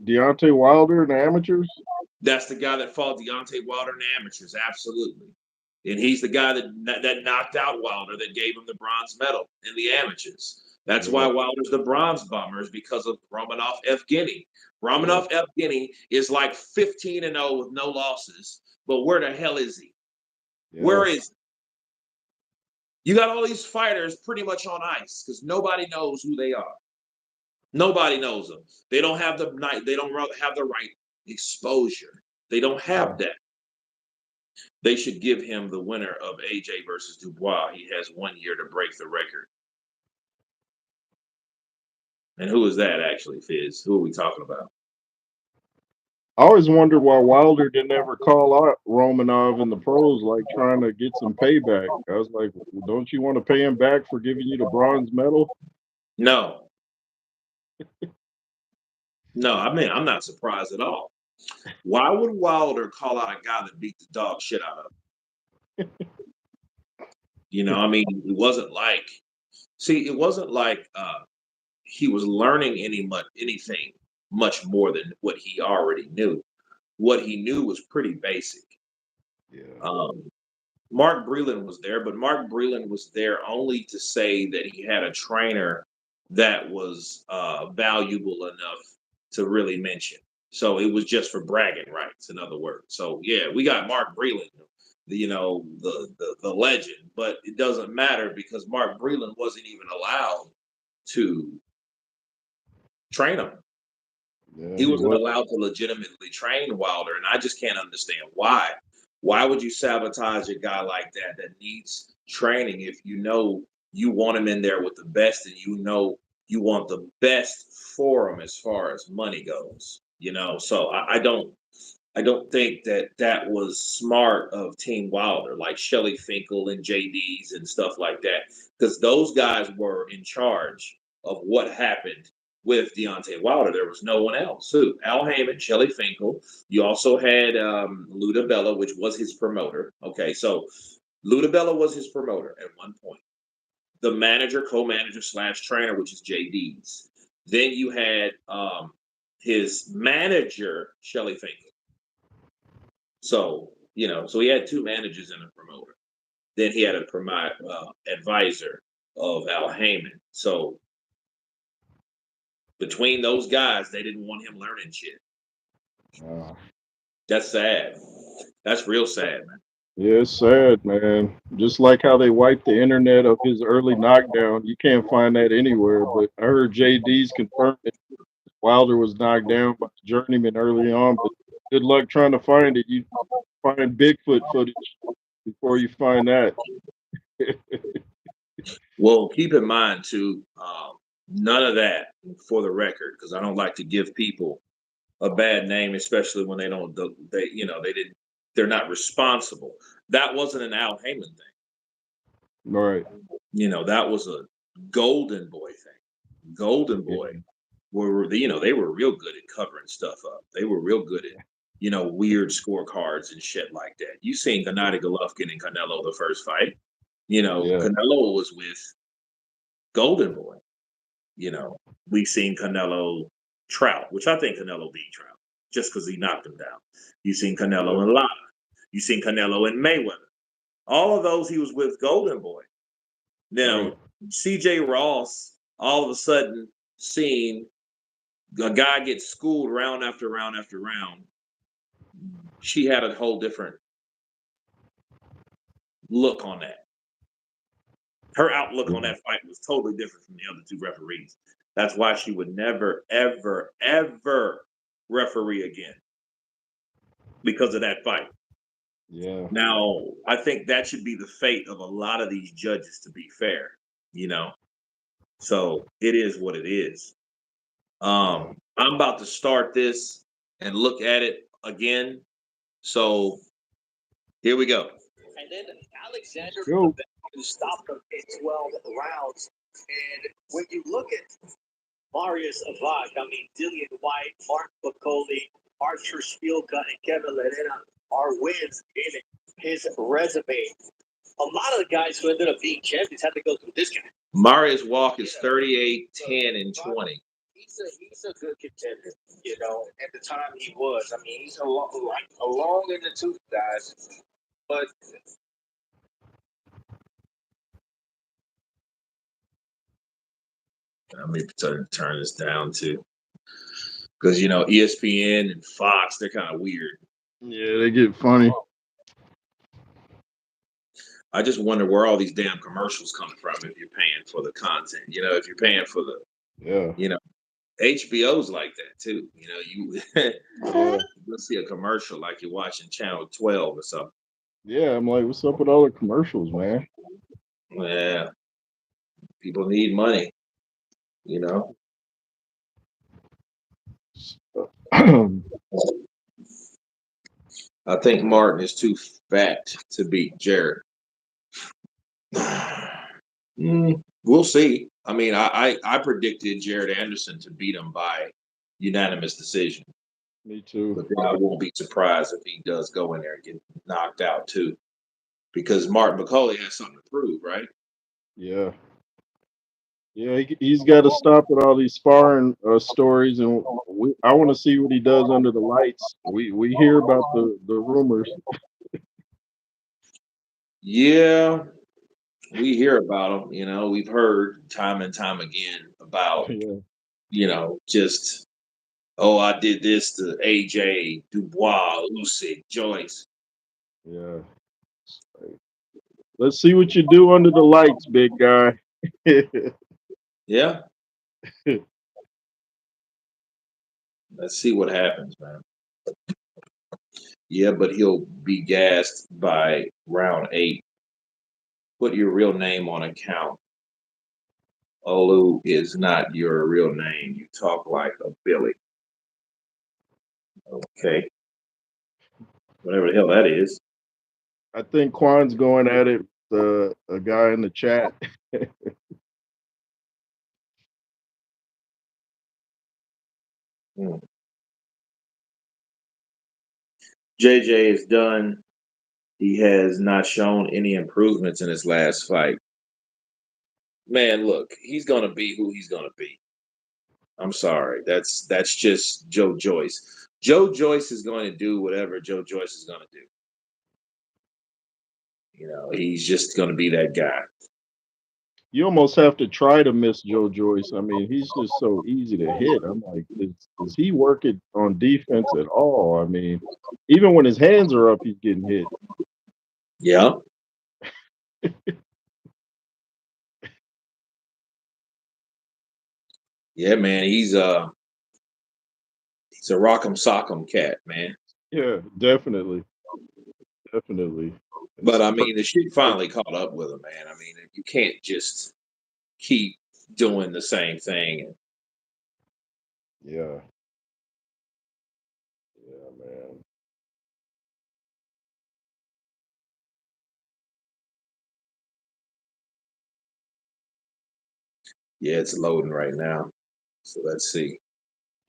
[SPEAKER 2] Deontay Wilder in the amateurs?
[SPEAKER 1] That's the guy that fought Deontay Wilder in the amateurs, absolutely. And he's the guy that knocked out Wilder, that gave him the bronze medal in the amateurs. That's why
[SPEAKER 2] Yeah,
[SPEAKER 1] Wilder's the bronze bomber, is because of Romanov Evgeny.
[SPEAKER 2] yeah,
[SPEAKER 1] Romanov Evgeny is like 15-0 with no losses, but where the hell is he?
[SPEAKER 2] yeah.
[SPEAKER 1] Where is he? You got all these fighters pretty much on ice because nobody knows who they are. Nobody knows them. They don't have the night. They don't have the right exposure. They don't
[SPEAKER 2] Yeah.
[SPEAKER 1] have that. They should give him the winner of AJ versus Dubois. He has 1 year to break the record. And who is that actually, Fizz? Who are we talking about?
[SPEAKER 2] I always wondered why Wilder didn't ever call out Romanov in the pros, like trying to get some payback. I was like, well, don't you want to pay him back for giving you the bronze medal?
[SPEAKER 1] No, no. I mean, I'm not surprised at all. Why would Wilder call out a guy that beat the dog shit out of him? I mean, it wasn't like. See, it wasn't like he was learning anything much more than what he already knew. What he knew was pretty basic.
[SPEAKER 2] Yeah,
[SPEAKER 1] Um, Mark Breland was there, but Mark Breland was there only to say that he had a trainer that was valuable enough to really mention. So it was just for bragging rights, in other words. So yeah, we got Mark Breland, the legend, but it doesn't matter because Mark Breland wasn't even allowed to train him.
[SPEAKER 2] yeah,
[SPEAKER 1] He
[SPEAKER 2] he
[SPEAKER 1] wasn't
[SPEAKER 2] was.
[SPEAKER 1] allowed to legitimately train Wilder, and I just can't understand why. Why would you sabotage a guy like that needs training if you know you want him in there with the best and you know you want the best for him as far as money goes? So I don't think that was smart of Team Wilder, like Shelly Finkel and JD's and stuff like that, because those guys were in charge of what happened with Deontay Wilder. There was no one else. Who? Al Heyman, Shelly Finkel. You also had Luda Bella, which was his promoter. Okay, so Luda Bella was his promoter at one point. The manager, co-manager slash trainer, which is JD's. Then you had his manager, Shelly Finkel. So he had two managers and a promoter. Then he had a advisor of Al Heyman. So between those guys, they didn't want him learning shit.
[SPEAKER 2] Uh,
[SPEAKER 1] That's sad. That's real sad, man.
[SPEAKER 2] yeah, it's sad, man. Just like how they wiped the internet of his early knockdown, you can't find that anywhere. But I heard JD's confirmed that Wilder was knocked down by the journeyman early on. But good luck trying to find it. You find Bigfoot footage before you find that.
[SPEAKER 1] Well, keep in mind too, none of that for the record, because I don't like to give people a bad name, especially when they don't. They didn't. They're not responsible. That wasn't an Al Heyman thing.
[SPEAKER 2] Right.
[SPEAKER 1] That was a Golden Boy thing. Golden
[SPEAKER 2] Yeah.
[SPEAKER 1] Boy they were real good at covering stuff up. They were real good at weird scorecards and shit like that. You seen Gennady Golovkin and Canelo the first fight.
[SPEAKER 2] Yeah.
[SPEAKER 1] Canelo was with Golden Boy. You know, we seen Canelo Trout, which I think Canelo beat Trout just because he knocked him down. You seen
[SPEAKER 2] Yeah.
[SPEAKER 1] Canelo and Lara. You seen Canelo and Mayweather. All of those he was with Golden Boy.
[SPEAKER 2] Right.
[SPEAKER 1] Now, CJ Ross all of a sudden seeing a guy get schooled round after round after round. She had a whole different look on that. Her outlook on
[SPEAKER 2] Yeah.
[SPEAKER 1] that fight was totally different from the other two referees. That's why she would never, ever, ever referee again because of that fight.
[SPEAKER 2] Yeah.
[SPEAKER 1] Now, I think that should be the fate of a lot of these judges, to be fair, you know. So it is what it is.
[SPEAKER 2] Yeah.
[SPEAKER 1] I'm about to start this and look at it again. So here we go. And then
[SPEAKER 2] Let's
[SPEAKER 1] Alexander
[SPEAKER 2] go.
[SPEAKER 1] stopped him in 12 rounds. And when you look at Marius Avak, I mean, Dillian White, Mark Piccoli, Archer Spielka, and Kevin Lerena are wins in his resume. A lot of the guys who ended up being champions had to go through this guy. Marius Walk is 38, 10, and 20. Let me turn this down too, because ESPN and Fox, they're kind of weird.
[SPEAKER 2] Yeah, they get funny.
[SPEAKER 1] I just wonder where all these damn commercials come from if you're paying for the content. If you're paying for the,
[SPEAKER 2] Yeah.
[SPEAKER 1] you know, HBO's like that too.
[SPEAKER 2] Yeah.
[SPEAKER 1] You'll see a commercial like you're watching Channel 12 or something.
[SPEAKER 2] Yeah. I'm like, what's up with all the commercials, man?
[SPEAKER 1] Yeah, people need money. You know, I think Martin is too fat to beat Jared. We'll see. I mean, I predicted Jared Anderson to beat him by unanimous decision,
[SPEAKER 2] Me too.
[SPEAKER 1] but then I won't be surprised if he does go in there and get knocked out too, because Martin McCauley has something to prove, right?
[SPEAKER 2] Yeah. Yeah, he's got to stop with all these sparring stories, and I want to see what he does under the lights. We hear about the rumors.
[SPEAKER 1] Yeah, we hear about him. We've heard time and time again about
[SPEAKER 2] Yeah,
[SPEAKER 1] just, oh, I did this to AJ, Dubois, Usyk, Joyce.
[SPEAKER 2] yeah. Let's see what you do under the lights, big guy.
[SPEAKER 1] Yeah, let's see what happens, man. Yeah, but he'll be gassed by round 8. Put your real name on account. Olu is not your real name. You talk like a Billy. Okay. Whatever the hell that is.
[SPEAKER 2] I think Quan's going at it. The a guy in the chat.
[SPEAKER 1] Hmm. JJ is done. He has not shown any improvements in his last fight. Man, look, he's gonna be who he's gonna be. I'm sorry. That's just Joe Joyce. Joe Joyce is going to do whatever Joe Joyce is going to do. He's just going to be that guy.
[SPEAKER 2] You almost have to try to miss Joe Joyce. I mean, he's just so easy to hit. I'm like, does he work it on defense at all? I mean, even when his hands are up, he's getting hit.
[SPEAKER 1] Yeah. Yeah, man. He's a rock'em sock'em cat, man.
[SPEAKER 2] Yeah, definitely, definitely.
[SPEAKER 1] But
[SPEAKER 2] It's
[SPEAKER 1] I
[SPEAKER 2] perfect
[SPEAKER 1] mean, the shit
[SPEAKER 2] fight.
[SPEAKER 1] finally caught up with him, man. I mean, you can't just keep doing the same thing.
[SPEAKER 2] Yeah, yeah, man.
[SPEAKER 1] Yeah, it's loading right now. So let's see.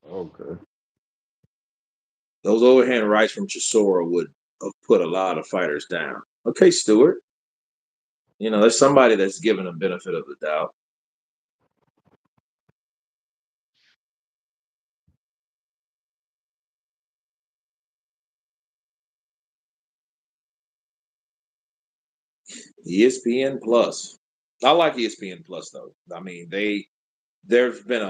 [SPEAKER 2] Okay.
[SPEAKER 1] Those overhand rights from Chisora would have put a lot of fighters down. Okay, Stewart. There's somebody that's given a benefit of the doubt. ESPN Plus. I like ESPN Plus though. I mean, it's been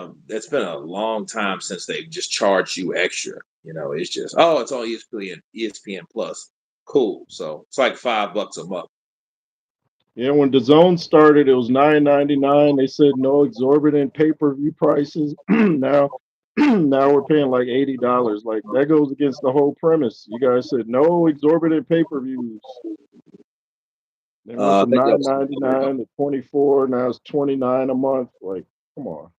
[SPEAKER 1] a long time since they've just charged you extra. It's just, oh, it's on ESPN Plus. Cool. So it's like $5 a month.
[SPEAKER 2] Yeah, when the zone started, it was $9.99. They said no exorbitant pay-per-view prices. Now, now we're paying like $80. Like that goes against the whole premise. You guys said no exorbitant pay-per-views. They went
[SPEAKER 1] I
[SPEAKER 2] from
[SPEAKER 1] think
[SPEAKER 2] nine
[SPEAKER 1] that's
[SPEAKER 2] ninety nine to 24. Now it's 29 a month. Like, come on.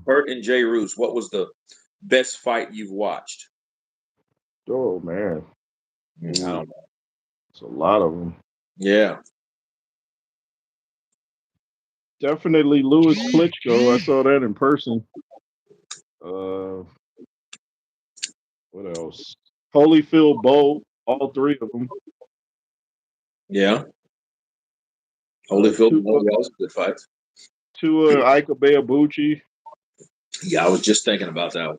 [SPEAKER 1] Bert and Jay Roos. What was the best fight you've watched?
[SPEAKER 2] Oh man,
[SPEAKER 1] I
[SPEAKER 2] ooh,
[SPEAKER 1] don't know.
[SPEAKER 2] it's a lot of them.
[SPEAKER 1] Yeah.
[SPEAKER 2] Definitely Lewis Klitschko. I saw that in person. Uh, what else? Holyfield Bowl. All three of them.
[SPEAKER 1] Yeah. Holyfield and
[SPEAKER 2] Tua,
[SPEAKER 1] Holy was a good fight.
[SPEAKER 2] Tua Ikabeabuchi.
[SPEAKER 1] Yeah, I was just thinking about that one.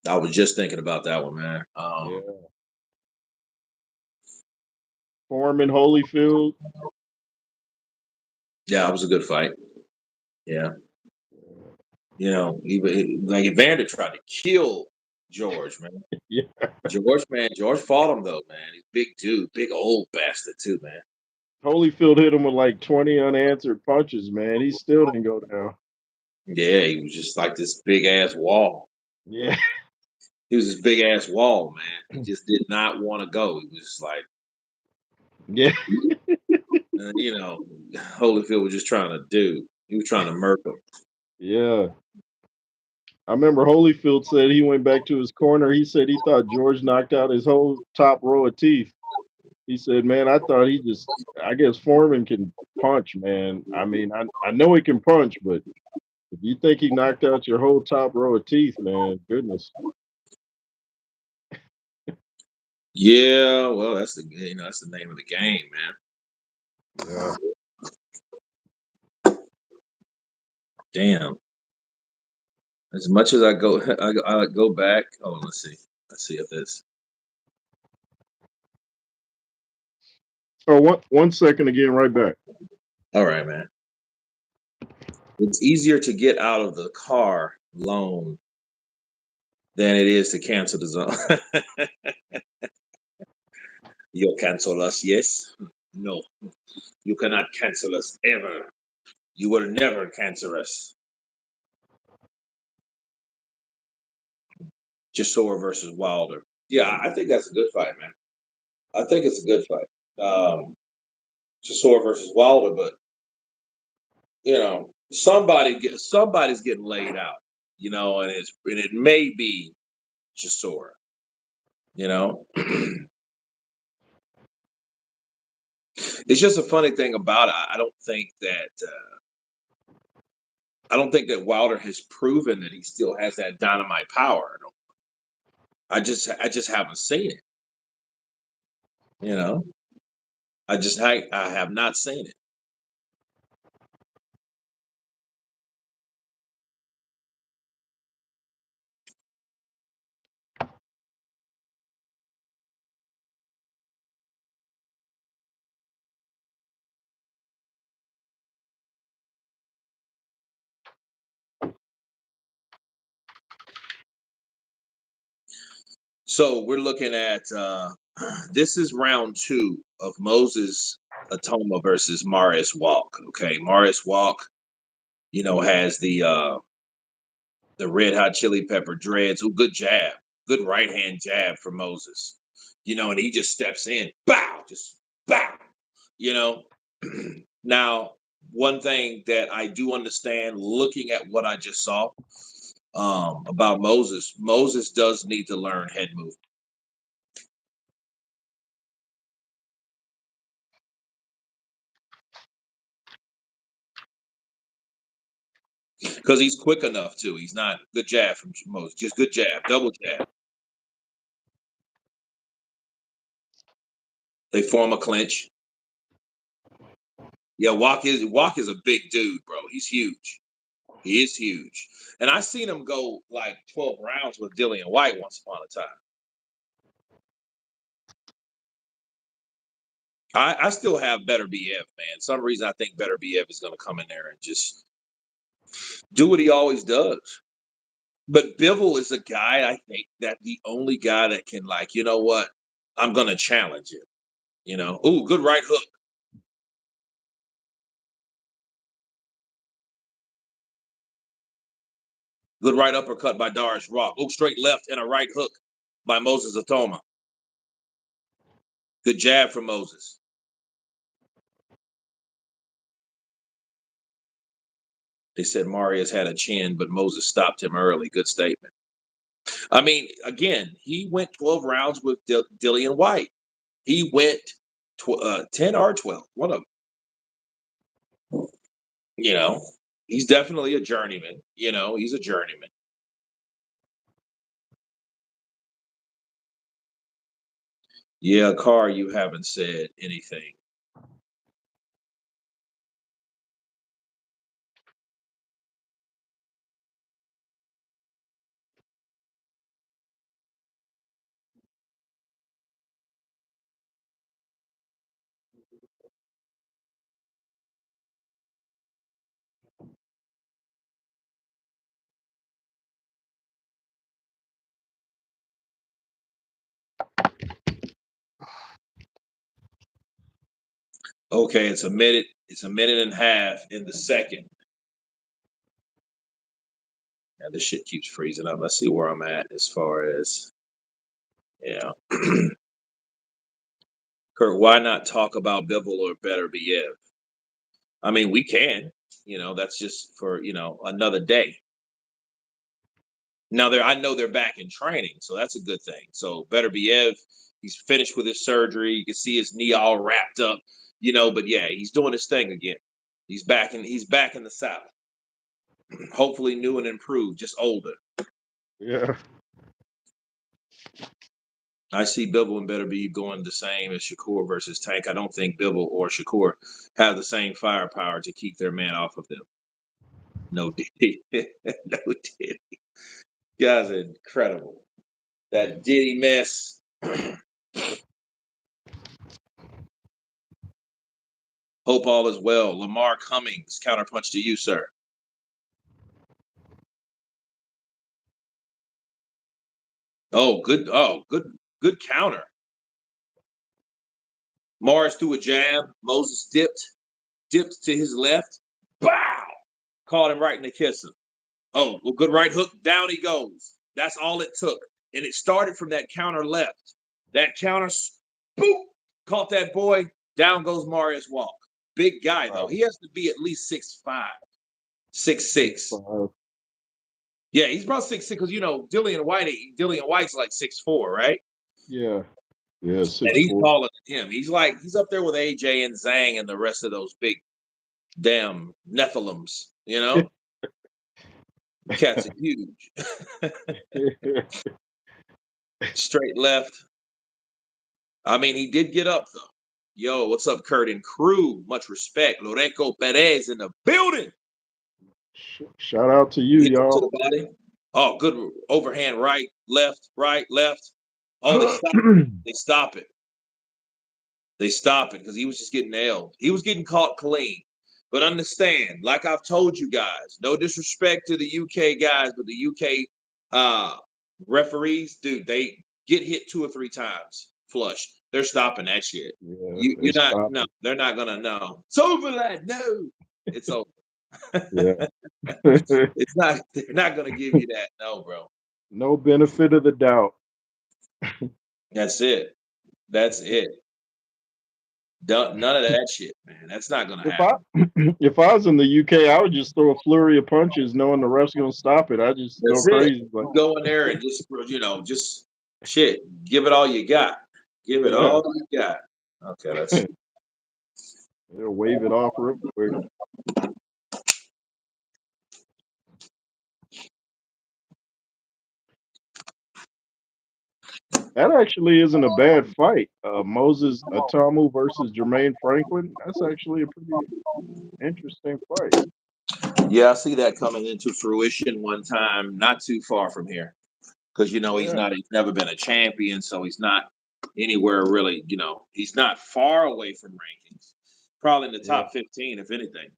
[SPEAKER 1] I was just thinking about that one, man.
[SPEAKER 2] Yeah. Foreman Holyfield.
[SPEAKER 1] Yeah, it was a good fight. Yeah. Even like Evander tried to kill George, man.
[SPEAKER 2] Yeah.
[SPEAKER 1] George fought him though, man. He's a big dude, big old bastard too, man.
[SPEAKER 2] Holyfield hit him with like 20 unanswered punches, man. He still didn't go down.
[SPEAKER 1] Yeah, he was just like this big ass wall.
[SPEAKER 2] Yeah.
[SPEAKER 1] He was this big ass wall, man. He just did not want to go. He was just like,
[SPEAKER 2] Yeah.
[SPEAKER 1] Holyfield was just trying to do. He was trying to murk him.
[SPEAKER 2] Yeah. I remember Holyfield said he went back to his corner. He said he thought George knocked out his whole top row of teeth. He said, "Man, I thought I guess Foreman can punch, man. I mean, I know he can punch, but if you think he knocked out your whole top row of teeth, man, goodness."
[SPEAKER 1] Yeah, well, that's the name of the game, man.
[SPEAKER 2] Yeah.
[SPEAKER 1] Damn. As much as I go, I go back. Oh, let's see. Let's see if it's
[SPEAKER 2] Oh, one second again, right back.
[SPEAKER 1] all right, man. It's easier to get out of the car loan than it is to cancel the zone. You'll cancel us, yes? No, you cannot cancel us ever. You will never cancel us. Chisora versus Wilder. Yeah, I think that's a good fight, man. I think it's a good fight. Chisora versus Wilder, but somebody's getting laid out, and it may be Chisora. You know, it's just a funny thing about it. I don't think that Wilder has proven that he still has that dynamite power. I just haven't seen it. You know, I have not seen it. So we're looking at this is round two of Moses Atoma versus Marius Walk. Okay, Marius Walk, has the red hot chili pepper dreads. Oh, good jab, good right hand jab for Moses. And he just steps in, bow, just bow. You know, now one thing that I do understand, looking at what I just saw about Moses does need to learn head movement. Because he's quick enough to. He's not good jab from Moses, just good jab, double jab. They form a clinch. Yeah, Walk is a big dude, bro. He's huge. He is huge. And I seen him go like 12 rounds with Dillian White once upon a time. I still have Better BF, man. Some reason I think Better BF is gonna come in there and just do what he always does. But Bivol is a guy, I think, that the only guy that can, like, you know what? I'm gonna challenge him. Ooh, good right hook. Good right uppercut by Darius Rock. Oh, straight left and a right hook by Moses Atoma. Good jab from Moses. They said Marius had a chin, but Moses stopped him early. Good statement. I mean, again, he went 12 rounds with Dillian White. He went 10 or 12, one of them. He's definitely a journeyman. He's a journeyman. Yeah, Carr, you haven't said anything. Okay, it's a minute. It's a minute and a half in the second. And this shit keeps freezing up. Let's see where I'm at as far as yeah. Kurt, why not talk about Bivol or Better Biev? I mean, we can. That's just for another day. Now I know they're back in training, so that's a good thing. So Better Biev, he's finished with his surgery. You can see his knee all wrapped up, But yeah, he's doing his thing again. He's back in the saddle. Hopefully, new and improved, just older.
[SPEAKER 2] Yeah.
[SPEAKER 1] I see Bibble and Better Be going the same as Shakur versus Tank. I don't think Bibble or Shakur have the same firepower to keep their man off of them. No Diddy. No Diddy. Guys are incredible. That Diddy mess. Hope all is well. Lamar Cummings, counterpunch to you, sir. Oh, good. Oh, good counter. Mars threw a jab. Moses dipped to his left. Bow! Caught him right in the kisser. Oh, well, good right hook. Down he goes. That's all it took. And it started from that counter left. That counter, boop, caught that boy. Down goes Marius Walk. Big guy, though. He has to be at least 6'5", 6'6". Yeah, he's about 6'6", because, Dillian White's like 6'4", right?
[SPEAKER 2] Yeah. Yeah, 6'4".
[SPEAKER 1] And he's taller than him. He's up there with AJ and Zhang and the rest of those big damn Nephilims, Cats are huge. Straight left. I mean, he did get up, though. Yo, what's up, Kurt and crew? Much respect. Lorenco Perez in the building.
[SPEAKER 2] Shout out to you, y'all.
[SPEAKER 1] To the body. Oh, good overhand right, left. Oh, they stop it. They stop it because he was just getting nailed. He was getting caught clean. But understand, like I've told you guys, no disrespect to the UK guys, but the UK referees, dude, they get hit 2 or 3 times flush. They're stopping that shit.
[SPEAKER 2] Yeah,
[SPEAKER 1] They're not gonna know. It's over, lad. No, it's over.
[SPEAKER 2] Yeah.
[SPEAKER 1] It's not. They're not gonna give you that. No, bro.
[SPEAKER 2] No benefit of the doubt.
[SPEAKER 1] That's it. That's it. None of that shit, man. That's not gonna happen.
[SPEAKER 2] If I was in the UK, I would just throw a flurry of punches, knowing the ref's gonna stop it. I just
[SPEAKER 1] That's
[SPEAKER 2] go
[SPEAKER 1] it.
[SPEAKER 2] crazy.
[SPEAKER 1] You go in there and just shit. Give it all you got. Give it all you got. Okay, let's see.
[SPEAKER 2] They'll wave it off real quick. That actually isn't a bad fight. Moses Atamu versus Jermaine Franklin. That's actually a pretty interesting fight.
[SPEAKER 1] Yeah, I see that coming into fruition one time, not too far from here. Because he's never been a champion, so he's not anywhere really, he's not far away from rankings. Probably in the top 15, if anything.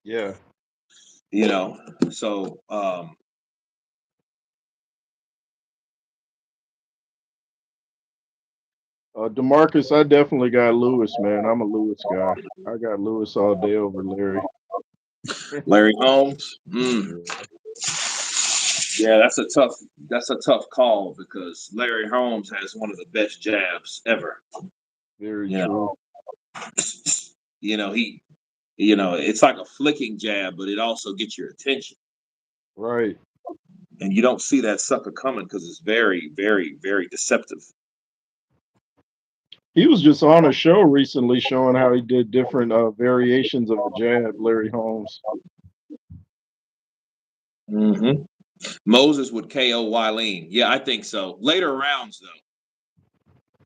[SPEAKER 2] Yeah.
[SPEAKER 1] So
[SPEAKER 2] DeMarcus, I definitely got Lewis, man. I'm a Lewis guy. I got Lewis all day over Larry.
[SPEAKER 1] Larry Holmes. Yeah, that's a tough call because Larry Holmes has one of the best jabs ever.
[SPEAKER 2] Very true.
[SPEAKER 1] It's like a flicking jab, but it also gets your attention.
[SPEAKER 2] Right.
[SPEAKER 1] And you don't see that sucker coming because it's very, very, very deceptive.
[SPEAKER 2] He was just on a show recently showing how he did different variations of the jab, Larry Holmes.
[SPEAKER 1] Moses would KO Wileen. Yeah, I think so. Later rounds, though.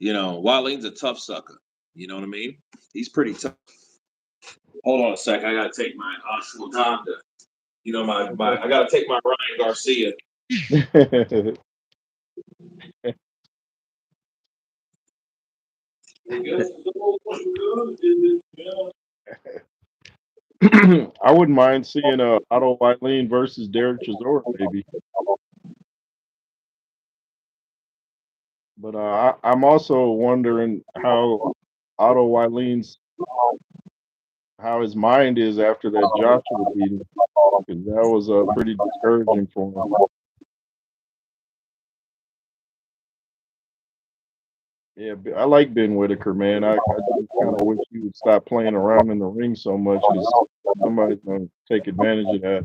[SPEAKER 1] Wileen's a tough sucker. You know what I mean? He's pretty tough. Hold on a sec. I gotta take my ashwagandha. I gotta take my Ryan Garcia.
[SPEAKER 2] I wouldn't mind seeing Otto Wileen versus Derek Chisora maybe, but I'm also wondering Otto Wileen's how his mind is after that Joshua beating, because that was pretty discouraging for him. Yeah, I like Ben Whitaker, man. I just kind of wish he would stop playing around in the ring so much because somebody's gonna take advantage of that,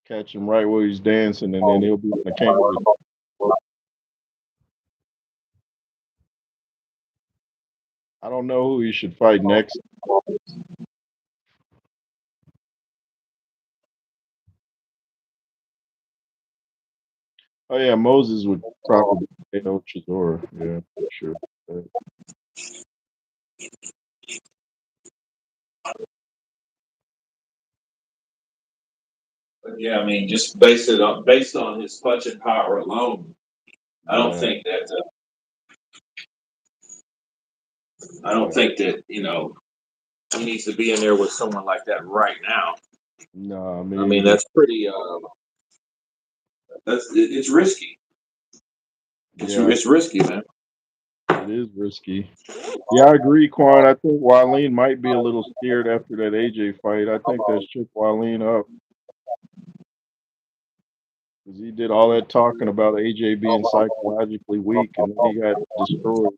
[SPEAKER 2] catch him right where he's dancing, and then he'll be in the canvas. I don't know who he should fight next. Oh yeah, Moses would probably KO Chisora. Yeah, for sure.
[SPEAKER 1] But yeah, I mean, just based on his punching power alone, I don't
[SPEAKER 2] Yeah,
[SPEAKER 1] think that I don't think that he needs to be in there with someone like that right now.
[SPEAKER 2] no,
[SPEAKER 1] I
[SPEAKER 2] me
[SPEAKER 1] mean,
[SPEAKER 2] either.
[SPEAKER 1] that's pretty. It's risky.
[SPEAKER 2] Yeah,
[SPEAKER 1] It's risky, man.
[SPEAKER 2] it is risky. Yeah, I agree, Quan. I think Wileen might be a little scared after that AJ fight. I think that shook Wileen up because he did all that talking about AJ being psychologically weak, and then he got destroyed.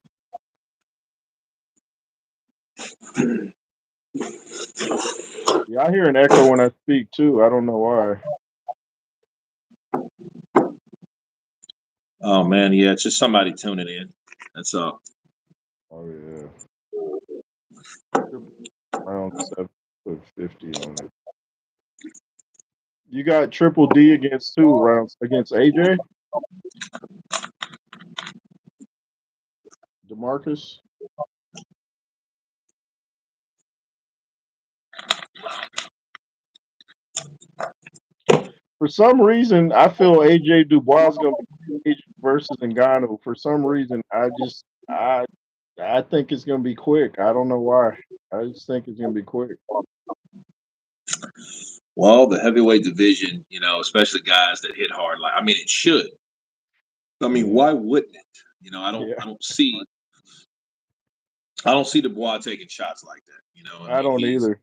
[SPEAKER 2] Yeah, I hear an echo when I speak too. I don't know why.
[SPEAKER 1] Oh man, yeah, it's just somebody tuning in. That's all.
[SPEAKER 2] Oh yeah, around 7'50" on it. You got Triple D against two rounds against AJ DeMarcus. For some reason, I feel AJ Dubois is going to be AJ versus Ngannou. For some reason, I think it's going to be quick. I don't know why. I just think it's going to be quick.
[SPEAKER 1] Well, the heavyweight division, especially guys that hit hard, like I mean, it should. I mean,
[SPEAKER 2] Yeah,
[SPEAKER 1] why wouldn't it?
[SPEAKER 2] yeah.
[SPEAKER 1] I don't see Dubois taking shots like that. I
[SPEAKER 2] I
[SPEAKER 1] mean,
[SPEAKER 2] don't either.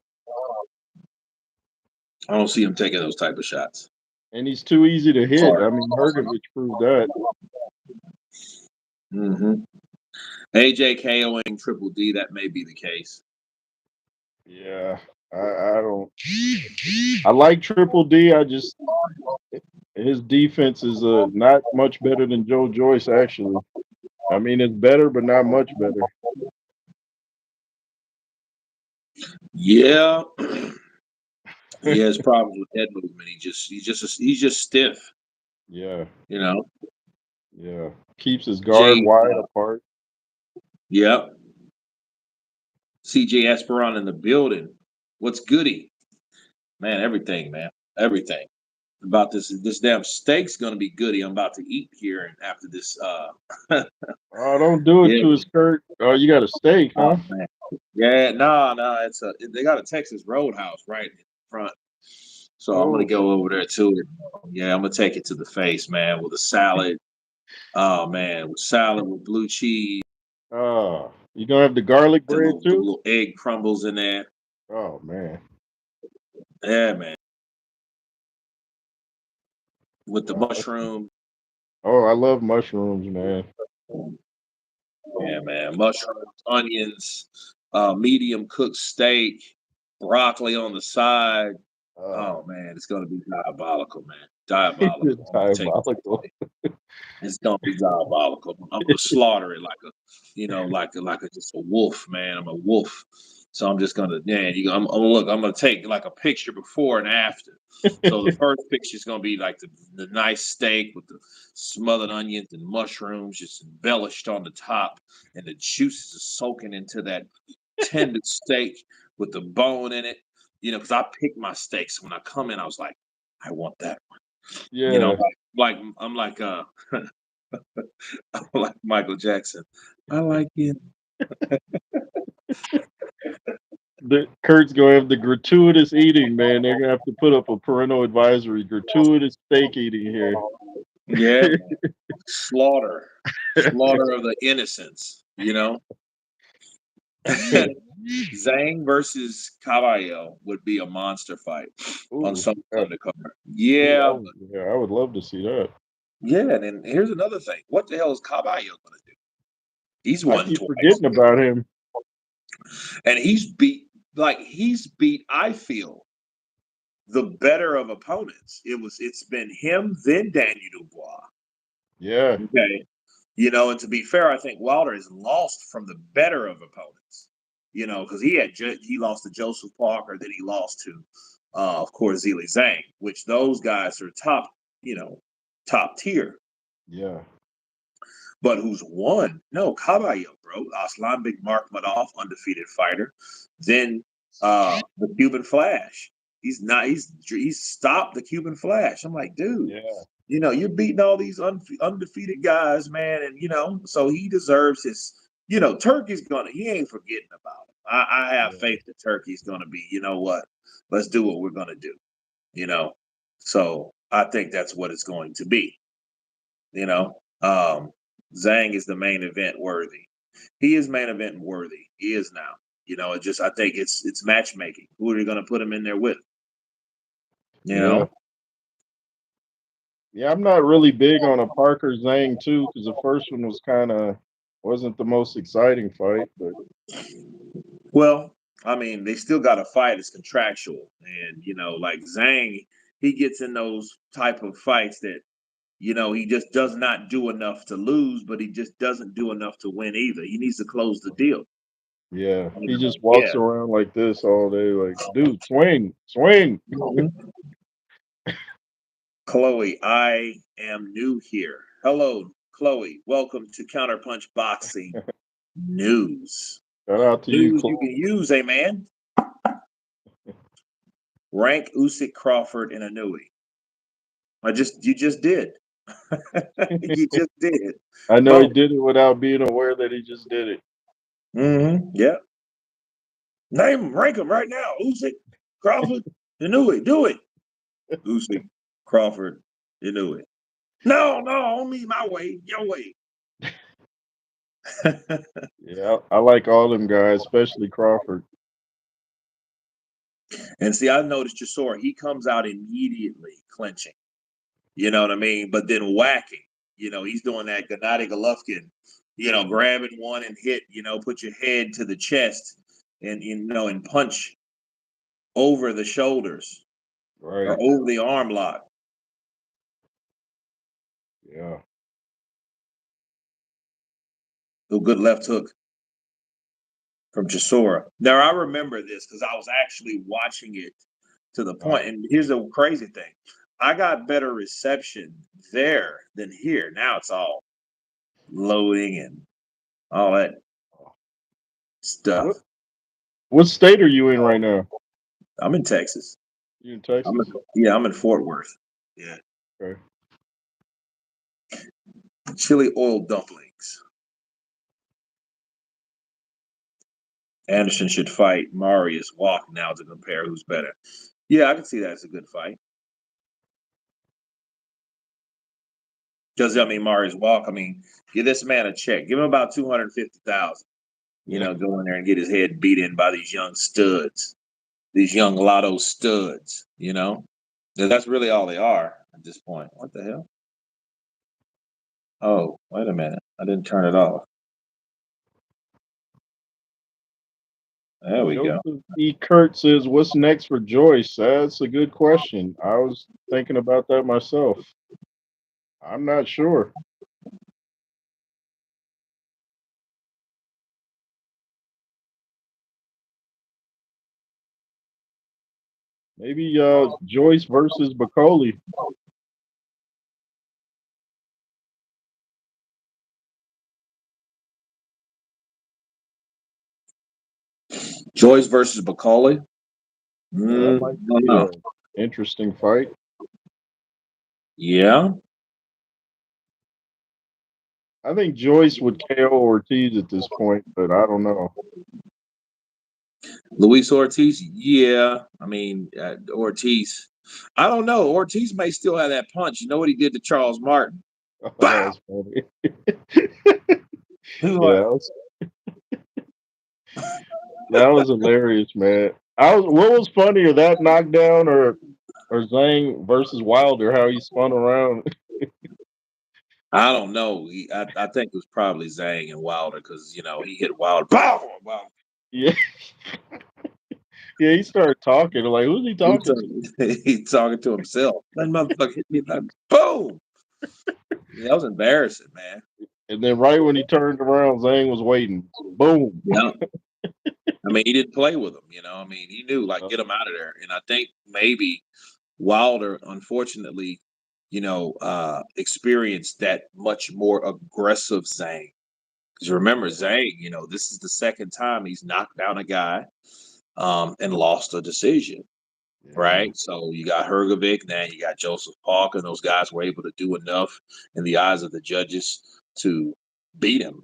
[SPEAKER 1] I don't see him taking those type of shots.
[SPEAKER 2] And he's too easy to hit.
[SPEAKER 1] Sorry.
[SPEAKER 2] I mean, Hergovich proved that.
[SPEAKER 1] Mm-hmm. AJ KOing Triple D, that may be the case.
[SPEAKER 2] Yeah, I don't. I like Triple D. I just his defense is not much better than Joe Joyce. Actually, I mean it's better, but not much better.
[SPEAKER 1] Yeah, he has problems with head movement. He's just stiff.
[SPEAKER 2] Yeah,
[SPEAKER 1] You know.
[SPEAKER 2] yeah. Keeps his guard
[SPEAKER 1] Jay,
[SPEAKER 2] wide apart.
[SPEAKER 1] yep. CJ Esperon in the building. What's goody? Man, everything, man. Everything. About this damn steak's gonna be goody. I'm about to eat here and after this
[SPEAKER 2] Oh, don't do it
[SPEAKER 1] yeah.
[SPEAKER 2] to his skirt. Oh, you got a steak,
[SPEAKER 1] Oh
[SPEAKER 2] huh?
[SPEAKER 1] man. Yeah, no, they got a Texas Roadhouse right in front. So I'm gonna
[SPEAKER 2] Oh,
[SPEAKER 1] go over there to it. Yeah, I'm gonna take it to the face, man, with a salad. Oh man, with salad with blue cheese
[SPEAKER 2] you gonna have the garlic
[SPEAKER 1] and
[SPEAKER 2] bread
[SPEAKER 1] the
[SPEAKER 2] too?
[SPEAKER 1] little egg crumbles in there.
[SPEAKER 2] Oh man.
[SPEAKER 1] Yeah, man. With the
[SPEAKER 2] Oh,
[SPEAKER 1] mushroom.
[SPEAKER 2] I love mushrooms, man.
[SPEAKER 1] Yeah, man. Mushrooms, onions, medium cooked steak, broccoli on the side.
[SPEAKER 2] Uh,
[SPEAKER 1] Oh man, it's gonna be diabolical, man.
[SPEAKER 2] it's
[SPEAKER 1] Diabolical. I'm gonna take it to the
[SPEAKER 2] diabolical.
[SPEAKER 1] face. It's gonna be diabolical. I'm gonna slaughter it like a, like a just a wolf, man. I'm a wolf. So I'm just gonna, yeah, look. I'm gonna take like a picture before and after. So the first picture is gonna be like the nice steak with the smothered onions and mushrooms just embellished on the top, and the juices are soaking into that tender steak with the bone in it. Because I pick my steaks. When I come in, I was like, I want that one. You know,
[SPEAKER 2] Yeah.
[SPEAKER 1] I'm like I'm like Michael Jackson. I like it.
[SPEAKER 2] Kurt's gonna have the gratuitous eating, man. They're gonna have to put up a parental advisory. Gratuitous steak eating here.
[SPEAKER 1] Yeah, slaughter of the innocents. Zhang versus Caballo would be a monster fight on
[SPEAKER 2] Ooh,
[SPEAKER 1] some
[SPEAKER 2] yeah.
[SPEAKER 1] undercard.
[SPEAKER 2] Ooh,
[SPEAKER 1] Yeah,
[SPEAKER 2] yeah, I would love to see that.
[SPEAKER 1] yeah. And then here's another thing: what the hell is Caballo gonna do? He's
[SPEAKER 2] I
[SPEAKER 1] won
[SPEAKER 2] keep
[SPEAKER 1] twice,
[SPEAKER 2] forgetting about him.
[SPEAKER 1] and he's beat. I feel the better of opponents. It's been him, then Daniel Dubois.
[SPEAKER 2] Yeah,
[SPEAKER 1] Okay. And to be fair, I think Wilder has lost from the better of opponents. Because he lost to Joseph Parker, then he lost to, of course, Zili Zhang, which those guys are top tier.
[SPEAKER 2] yeah,
[SPEAKER 1] But who's won? No, Caballo, bro. Aslan Big Mark Madoff, undefeated fighter. Then the Cuban Flash. He's not. He's stopped the Cuban Flash. I'm like, dude,
[SPEAKER 2] yeah,
[SPEAKER 1] you're beating all these undefeated guys, man, and so he deserves his. Turkey's gonna. He ain't forgetting about him. I have
[SPEAKER 2] yeah,
[SPEAKER 1] faith that Turkey's gonna be. You know what? Let's do what we're gonna do. You know. So I think that's what it's going to be. You know. Zhang is the main event worthy. He is main event worthy. He is now. It just I think it's matchmaking. Who are you going to put him in there with? You
[SPEAKER 2] yeah.
[SPEAKER 1] know.
[SPEAKER 2] Yeah, I'm not really big on a Parker Zhang too, because the first one was kind of wasn't the most exciting fight, but
[SPEAKER 1] Well, I mean, they still got to fight. It's contractual, and like Zhang, he gets in those type of fights that he just does not do enough to lose, but he just doesn't do enough to win either. He needs to close the deal.
[SPEAKER 2] yeah, he just walks
[SPEAKER 1] Yeah.
[SPEAKER 2] around like this all day, like, dude, swing, swing.
[SPEAKER 1] Mhm. Chloe, I am new here. Hello, Chloe. Welcome to Counterpunch Boxing News.
[SPEAKER 2] Shout out to you,
[SPEAKER 1] News you can
[SPEAKER 2] Chloe.
[SPEAKER 1] use, man. Rank Usyk, Crawford, and Anui. You just did. You just did.
[SPEAKER 2] I know he
[SPEAKER 1] Both.
[SPEAKER 2] did it without being aware that he just did it.
[SPEAKER 1] Yeah. Name them, rank them right now. Usyk, Crawford, Anui. Do it. Usyk, Crawford, Anui. No, on me, my way, your way.
[SPEAKER 2] Yeah, I like all them guys, especially Crawford.
[SPEAKER 1] And see, I noticed Chisora, he comes out immediately clenching. You know what I mean? But then whacking. He's doing that Gennady Golovkin, grabbing one and hit, put your head to the chest and punch over the shoulders or
[SPEAKER 2] Right.
[SPEAKER 1] over the arm lock.
[SPEAKER 2] Yeah.
[SPEAKER 1] A good left hook from Chisora. Now I remember this because I was actually watching it to the point.
[SPEAKER 2] Uh,
[SPEAKER 1] And here's the crazy thing. I got better reception there than here. Now it's all loading and all that
[SPEAKER 2] what
[SPEAKER 1] stuff.
[SPEAKER 2] what state are you in right now?
[SPEAKER 1] I'm in Texas.
[SPEAKER 2] You in Texas?
[SPEAKER 1] I'm in Fort Worth. Yeah.
[SPEAKER 2] Okay.
[SPEAKER 1] Chili oil dumplings. Anderson should fight Marius Walk now to compare who's better. Yeah, I can see that as a good fight. Because I mean, Marius Walk. I mean, give this man a check. Give him about 250,000.
[SPEAKER 2] Yeah.
[SPEAKER 1] Go in there and get his head beat in by these young studs, these young lotto studs. That's really all they are at this point. What the hell? Oh, wait a minute. I didn't turn it off. There we go.
[SPEAKER 2] Joseph E. Kurt says, "What's next for Joyce?" That's a good question. I was thinking about that myself. I'm not sure. Maybe Joyce versus Bacoli.
[SPEAKER 1] Joyce versus Bacoli.
[SPEAKER 2] Yeah, that might
[SPEAKER 1] I don't
[SPEAKER 2] be
[SPEAKER 1] know.
[SPEAKER 2] a interesting fight.
[SPEAKER 1] Yeah,
[SPEAKER 2] I think Joyce would KO Ortiz at this point, but I don't know.
[SPEAKER 1] Luis Ortiz. Yeah, I mean Ortiz. I don't know. Ortiz may still have that punch. You know what he did to Charles Martin?
[SPEAKER 2] Oh,
[SPEAKER 1] Bow.
[SPEAKER 2] that's funny.
[SPEAKER 1] He was
[SPEAKER 2] Yeah,
[SPEAKER 1] like,
[SPEAKER 2] that was hilarious, man. I was what was funnier, that knockdown or Zhang versus Wilder, how he spun around.
[SPEAKER 1] I don't know. I think it was probably Zhang and Wilder because he hit Wilder. Bow. Wow.
[SPEAKER 2] Yeah, yeah, he started talking. Like, who's he
[SPEAKER 1] He
[SPEAKER 2] talking to?
[SPEAKER 1] he talking to himself. That motherfucker hit me like boom. Yeah, that was embarrassing, man.
[SPEAKER 2] And then right when he turned around, Zhang was waiting. Boom.
[SPEAKER 1] Yeah. I mean, he didn't play with him. I mean, he knew like
[SPEAKER 2] Uh,
[SPEAKER 1] get him out of there. And I think maybe Wilder, unfortunately, experienced that much more aggressive Zhang. Because remember, Zhang, this is the second time he's knocked down a guy and lost a decision.
[SPEAKER 2] yeah,
[SPEAKER 1] Right? So you got Hergovic, now you got Joseph Parker, and those guys were able to do enough in the eyes of the judges to beat him,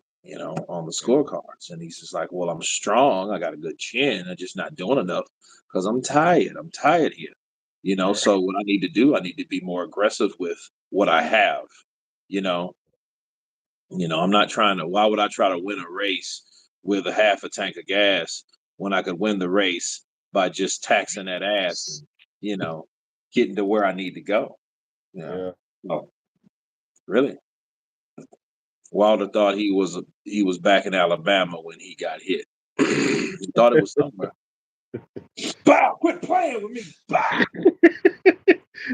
[SPEAKER 1] on the
[SPEAKER 2] yeah,
[SPEAKER 1] scorecards. And he's just like, well, I'm strong. I got a good chin. I'm just not doing enough because I'm tired. I'm tired here.
[SPEAKER 2] yeah,
[SPEAKER 1] So what I need to do, I need to be more aggressive with what I have, you know. I'm not trying to, why would I try to win a race with a half a tank of gas when I could win the race by just taxing that ass and, you know, getting to where I need to go? Yeah.
[SPEAKER 2] yeah.
[SPEAKER 1] Oh, really? Wilder thought he was back in Alabama when he got hit. He thought it was somewhere. Bow, quit playing with me. Bow.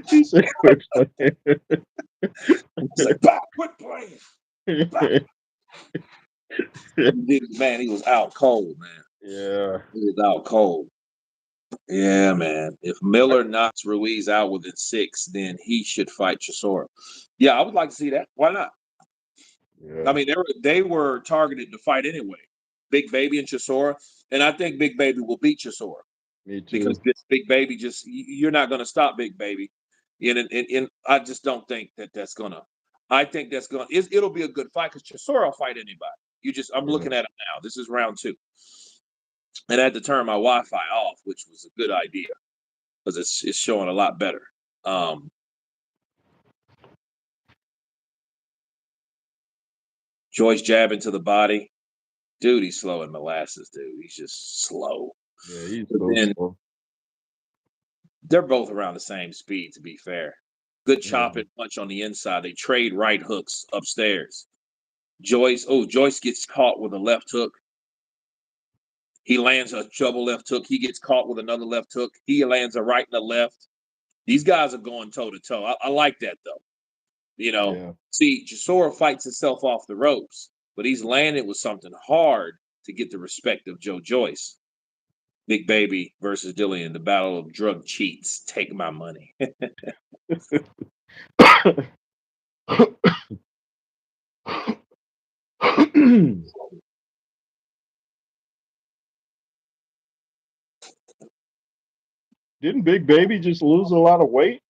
[SPEAKER 2] He said, "Quit playing."
[SPEAKER 1] It's like, bow, quit playing. Bow. Man, he was out cold, man.
[SPEAKER 2] Yeah,
[SPEAKER 1] He was out cold. Yeah, man. If Miller knocks Ruiz out within 6, then he should fight Chisora. Yeah, I would like to see that. Why not? I
[SPEAKER 2] yeah.
[SPEAKER 1] mean, they were targeted to fight anyway. Big Baby and Chisora, and I think Big Baby will beat Chisora
[SPEAKER 2] Me
[SPEAKER 1] because
[SPEAKER 2] too.
[SPEAKER 1] this Big Baby you're not going to stop Big Baby, and I just don't think that's gonna. I think that's gonna. It'll be a good fight because Chisora will fight anybody. I'm
[SPEAKER 2] Yeah,
[SPEAKER 1] looking at it now. This is round 2, and I had to turn my Wi-Fi off, which was a good idea because it's showing a lot better. Um, Joyce jabbing to the body. Dude, he's slow in molasses, dude. He's just slow.
[SPEAKER 2] yeah. He's
[SPEAKER 1] But
[SPEAKER 2] so
[SPEAKER 1] then
[SPEAKER 2] slow.
[SPEAKER 1] they're both around the same speed, to be fair. Good
[SPEAKER 2] Yeah,
[SPEAKER 1] chop and punch on the inside. They trade right hooks upstairs. Joyce gets caught with a left hook. He lands a double left hook. He gets caught with another left hook. He lands a right and a left. These guys are going toe to toe. I like that though.
[SPEAKER 2] yeah.
[SPEAKER 1] See, Chisora fights himself off the ropes, but he's landed with something hard to get the respect of Joe Joyce. Big Baby versus Dillian, the battle of drug cheats. Take my money.
[SPEAKER 2] Didn't Big Baby just lose a lot of weight?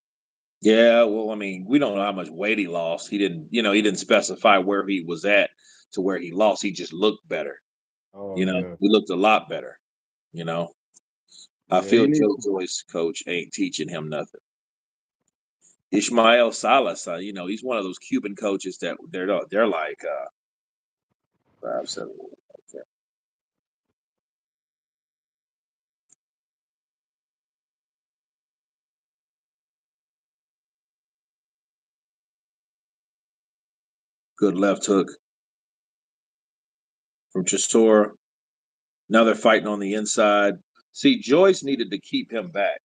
[SPEAKER 1] Yeah, well, I mean, we don't know how much weight he lost. He didn't specify where he was at to where he lost. He just looked better.
[SPEAKER 2] Oh yeah,
[SPEAKER 1] He looked a lot better. You know, I
[SPEAKER 2] yeah. He
[SPEAKER 1] feel
[SPEAKER 2] needs.
[SPEAKER 1] Joe Joyce coach ain't teaching him nothing. Ishmael Salas, he's one of those Cuban coaches that they're like, okay. Good left hook from Chisora. Now they're fighting on the inside. See, Joyce needed to keep him back.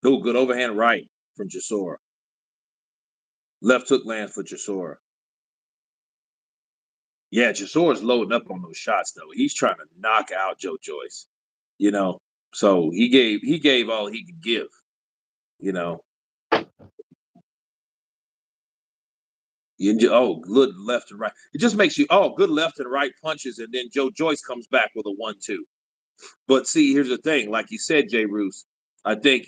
[SPEAKER 1] Oh, good overhand right from Chisora. Left hook lands for Chisora. Yeah, Chisora's loading up on those shots though. He's trying to knock out Joe Joyce. You know, so he gave all he could give. You know, oh, good left and right. It just makes you good left and right punches, and then Joe Joyce comes back with a 1-2. But see, here's the thing, like you said, Jay Roos, I think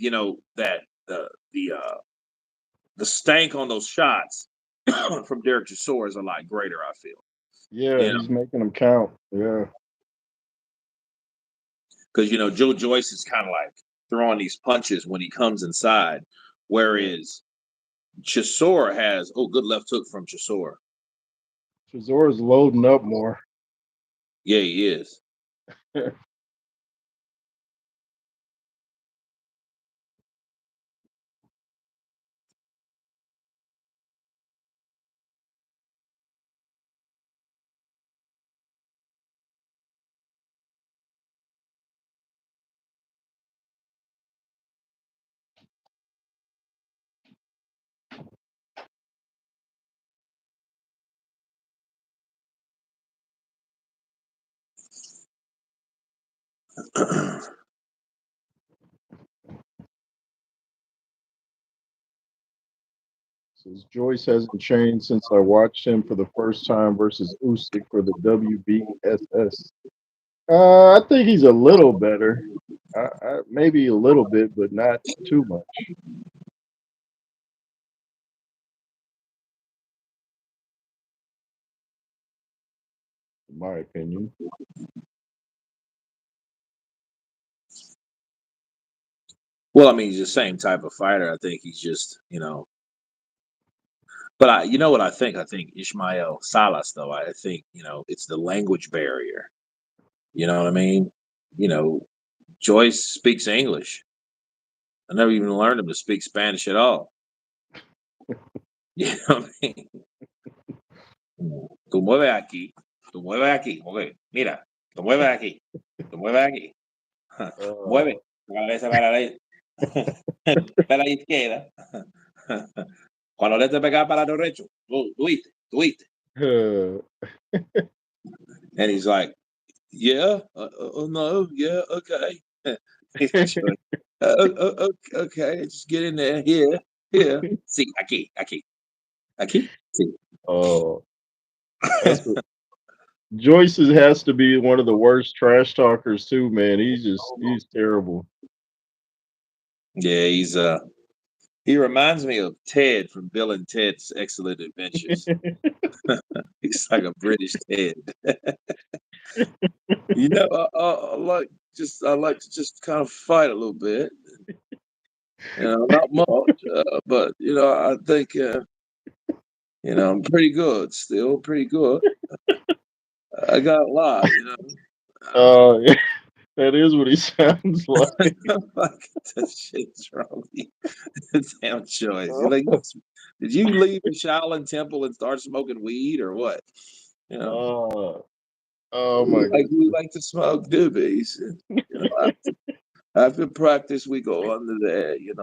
[SPEAKER 1] that the stank on those shots from Derek Chisora is a lot greater. I feel,
[SPEAKER 2] Yeah,
[SPEAKER 1] you
[SPEAKER 2] he's
[SPEAKER 1] know,
[SPEAKER 2] making them count. Yeah.
[SPEAKER 1] because Joe Joyce is kind of like throwing these punches when he comes inside,
[SPEAKER 2] Yeah.
[SPEAKER 1] whereas Chisora has good left hook from Chisora.
[SPEAKER 2] Chisora's loading up more.
[SPEAKER 1] Yeah, he is.
[SPEAKER 2] Says Joyce hasn't changed since I watched him for the first time versus Usyk for the WBSS. I think he's a little better. Maybe a little bit, but not too much, in my opinion.
[SPEAKER 1] Well, I mean, he's the same type of fighter. I think he's just, but you know what I think? I think Ishmael Salas, though, I think, it's the language barrier. You know what I mean? You know, Joyce speaks English. I never even learned him to speak Spanish at all. You know what I mean? Tú mueves aquí, tú mueves aquí, ok, mira, tú mueves aquí, tú mueves aquí,
[SPEAKER 2] Uh,
[SPEAKER 1] mueve la cabeza para para la izquierda. Cuando le te pegar para lo derecho, tú viste. And he's like, yeah, no, yeah, okay. He's just like, okay, just get in there, here. See, aquí, see.
[SPEAKER 2] oh, that's what Joyce has to be one of the worst trash talkers too, man. He's terrible.
[SPEAKER 1] Yeah, he reminds me of Ted from Bill and Ted's Excellent Adventures. He's like a British Ted. I like to just kind of fight a little bit. Not much, but I think I'm pretty good still, pretty good. I got a lot. Uh,
[SPEAKER 2] Yeah, that is what he sounds like.
[SPEAKER 1] like that shit's wrong with you. Damn choice. You like? Did you leave the Shaolin Temple and start smoking weed or what? You know,
[SPEAKER 2] Oh, oh my
[SPEAKER 1] we
[SPEAKER 2] goodness.
[SPEAKER 1] like to smoke doobies. And, after practice, we go under there. And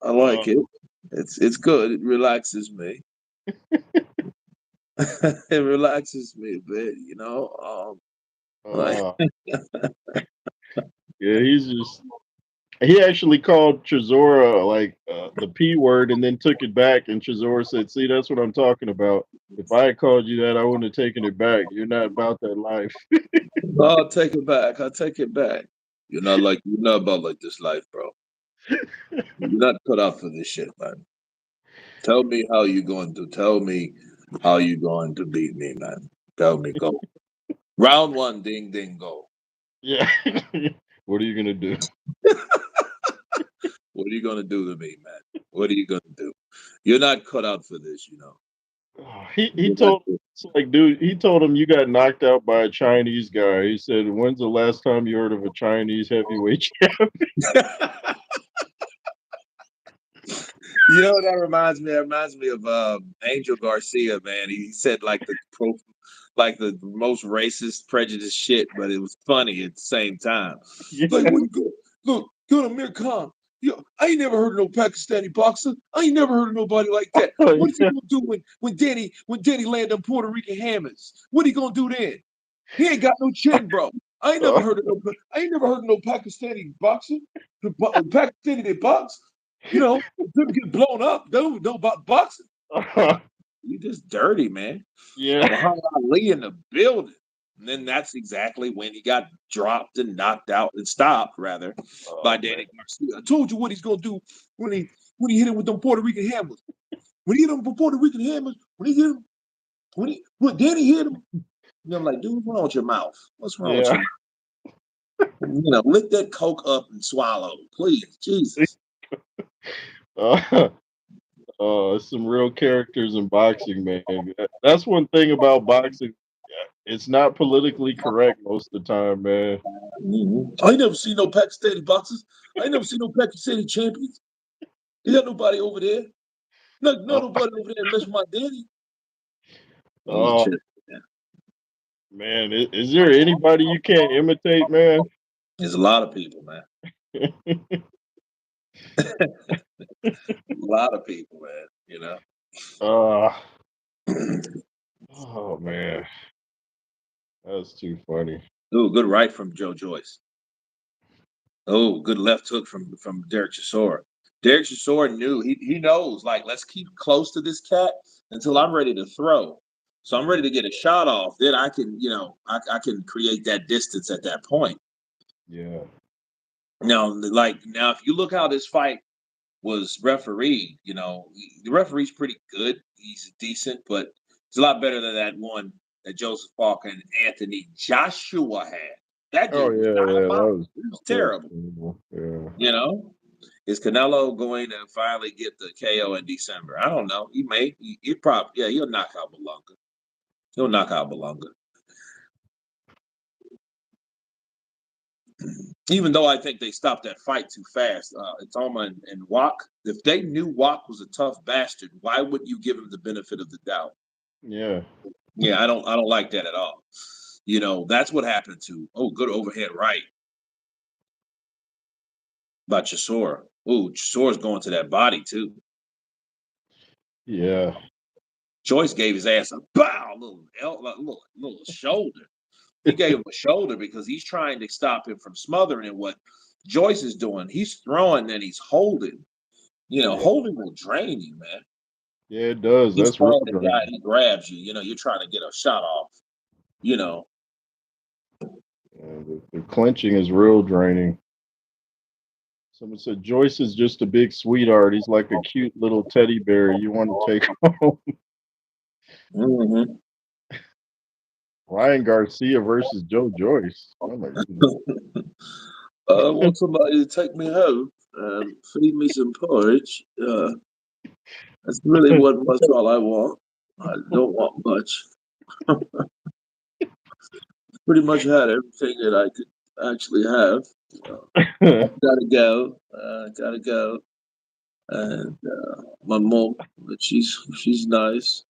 [SPEAKER 1] I like it. It's good. It relaxes me. It relaxes me a bit. Like
[SPEAKER 2] Uh, yeah, he actually called Chisora like the P word and then took it back. And Chisora said, "See, that's what I'm talking about. If I had called you that, I wouldn't have taken it back. You're not about that life."
[SPEAKER 1] I'll take it back. I'll take it back. You're not about like this life, bro. You're not cut out for this shit, man. Tell me how you going to tell me how you going to beat me, man. Tell me, go. Round one, ding ding go.
[SPEAKER 2] Yeah. What are you gonna do?
[SPEAKER 1] What are you gonna do to me, man? What are you gonna do? You're not cut out for this.
[SPEAKER 2] Oh, he
[SPEAKER 1] You're not
[SPEAKER 2] told it's like, dude, he told him you got knocked out by a Chinese guy. He said, "When's the last time you heard of a Chinese heavyweight champ?"
[SPEAKER 1] That reminds me. That reminds me of Angel Garcia, man. He said like the most racist, prejudiced shit, but it was funny at the same time.
[SPEAKER 2] Yeah.
[SPEAKER 1] Like, what you go? Look, go to Mir Khan.
[SPEAKER 3] Yo, I ain't never heard of no Pakistani boxer. I ain't never heard of nobody like that. What is he gonna do when Danny land them Puerto Rican hammers? What he gonna do then? He ain't got no chin, bro. I ain't never heard of no Pakistani boxer. Pakistani they box, them get blown up. Don't know about boxing. Like you just dirty, man.
[SPEAKER 2] Yeah.
[SPEAKER 3] Muhammad Ali in the building. And then that's exactly when he got dropped and knocked out and stopped, rather, by
[SPEAKER 2] Oh man.
[SPEAKER 3] Danny Garcia. I told you what he's gonna do when he hit him with them Puerto Rican hammers. When he hit him with Puerto Rican hammers, when Danny hit him, I'm like, dude, what's wrong with your mouth? What's wrong with
[SPEAKER 2] Yeah.
[SPEAKER 3] your mouth? Lick that coke up and swallow, please, Jesus.
[SPEAKER 2] Uh, some real characters in boxing, man. That's one thing about boxing. It's not politically correct most of the time, man.
[SPEAKER 3] I ain't never seen no Pakistani boxers. I ain't never seen no Pakistani champions. You got nobody over there. No,
[SPEAKER 2] Oh,
[SPEAKER 3] nobody over there mess with my daddy. Oh,
[SPEAKER 2] oh,
[SPEAKER 3] shit.
[SPEAKER 2] man, is there anybody you can't imitate, man?
[SPEAKER 3] There's a lot of people, man. A lot of people, man.
[SPEAKER 2] uh, oh man, that's too funny.
[SPEAKER 3] Oh, good right from Joe Joyce. Oh, good left hook from Derek Chisora. Derek Chisora knew he knows, like, let's keep close to this cat until I'm ready to throw. So I'm ready to get a shot off. Then I can, I can create that distance at that point.
[SPEAKER 2] Yeah,
[SPEAKER 3] Now, if you look how this fight was refereed, the referee's pretty good. He's decent, but it's a lot better than that one that Joseph Falk and Anthony Joshua had. That
[SPEAKER 2] oh
[SPEAKER 3] dude was
[SPEAKER 2] yeah, yeah,
[SPEAKER 3] diabolical. He was
[SPEAKER 2] that was
[SPEAKER 3] terrible.
[SPEAKER 2] terrible. Yeah,
[SPEAKER 3] You know, is Canelo going to finally get the KO in December? I don't know. He may. He probably. Yeah, he'll knock out Malunga. He'll knock out Malunga. Even though I think they stopped that fight too fast. Itama and Wak. If they knew Wak was a tough bastard, why wouldn't you give him the benefit of the doubt?
[SPEAKER 2] yeah,
[SPEAKER 3] Yeah, I don't like that at all. That's what happened to. Oh, good overhead right by Chisora. Oh, Chisora's going to that body too.
[SPEAKER 2] yeah,
[SPEAKER 3] Joyce gave his ass a bow, little shoulder. He gave him a shoulder because he's trying to stop him from smothering. And what Joyce is doing, he's throwing and he's holding.
[SPEAKER 2] yeah,
[SPEAKER 3] Holding will drain you, man.
[SPEAKER 2] yeah. It does.
[SPEAKER 3] He's
[SPEAKER 2] That's real
[SPEAKER 3] throwing the guy
[SPEAKER 2] draining.
[SPEAKER 3] and he grabs you. You're trying to get a shot off. You know,
[SPEAKER 2] Yeah, the clinching is real draining. Someone said Joyce is just a big sweetheart. He's like a cute little teddy bear you want to take home.
[SPEAKER 3] hmm
[SPEAKER 2] Ryan Garcia versus Joe Joyce. Oh my goodness.
[SPEAKER 3] I want somebody to take me home and feed me some porridge. That's really what much all I want. I don't want much. Pretty much had everything that I could actually have. Gotta go. Gotta go. And my mom, she's nice.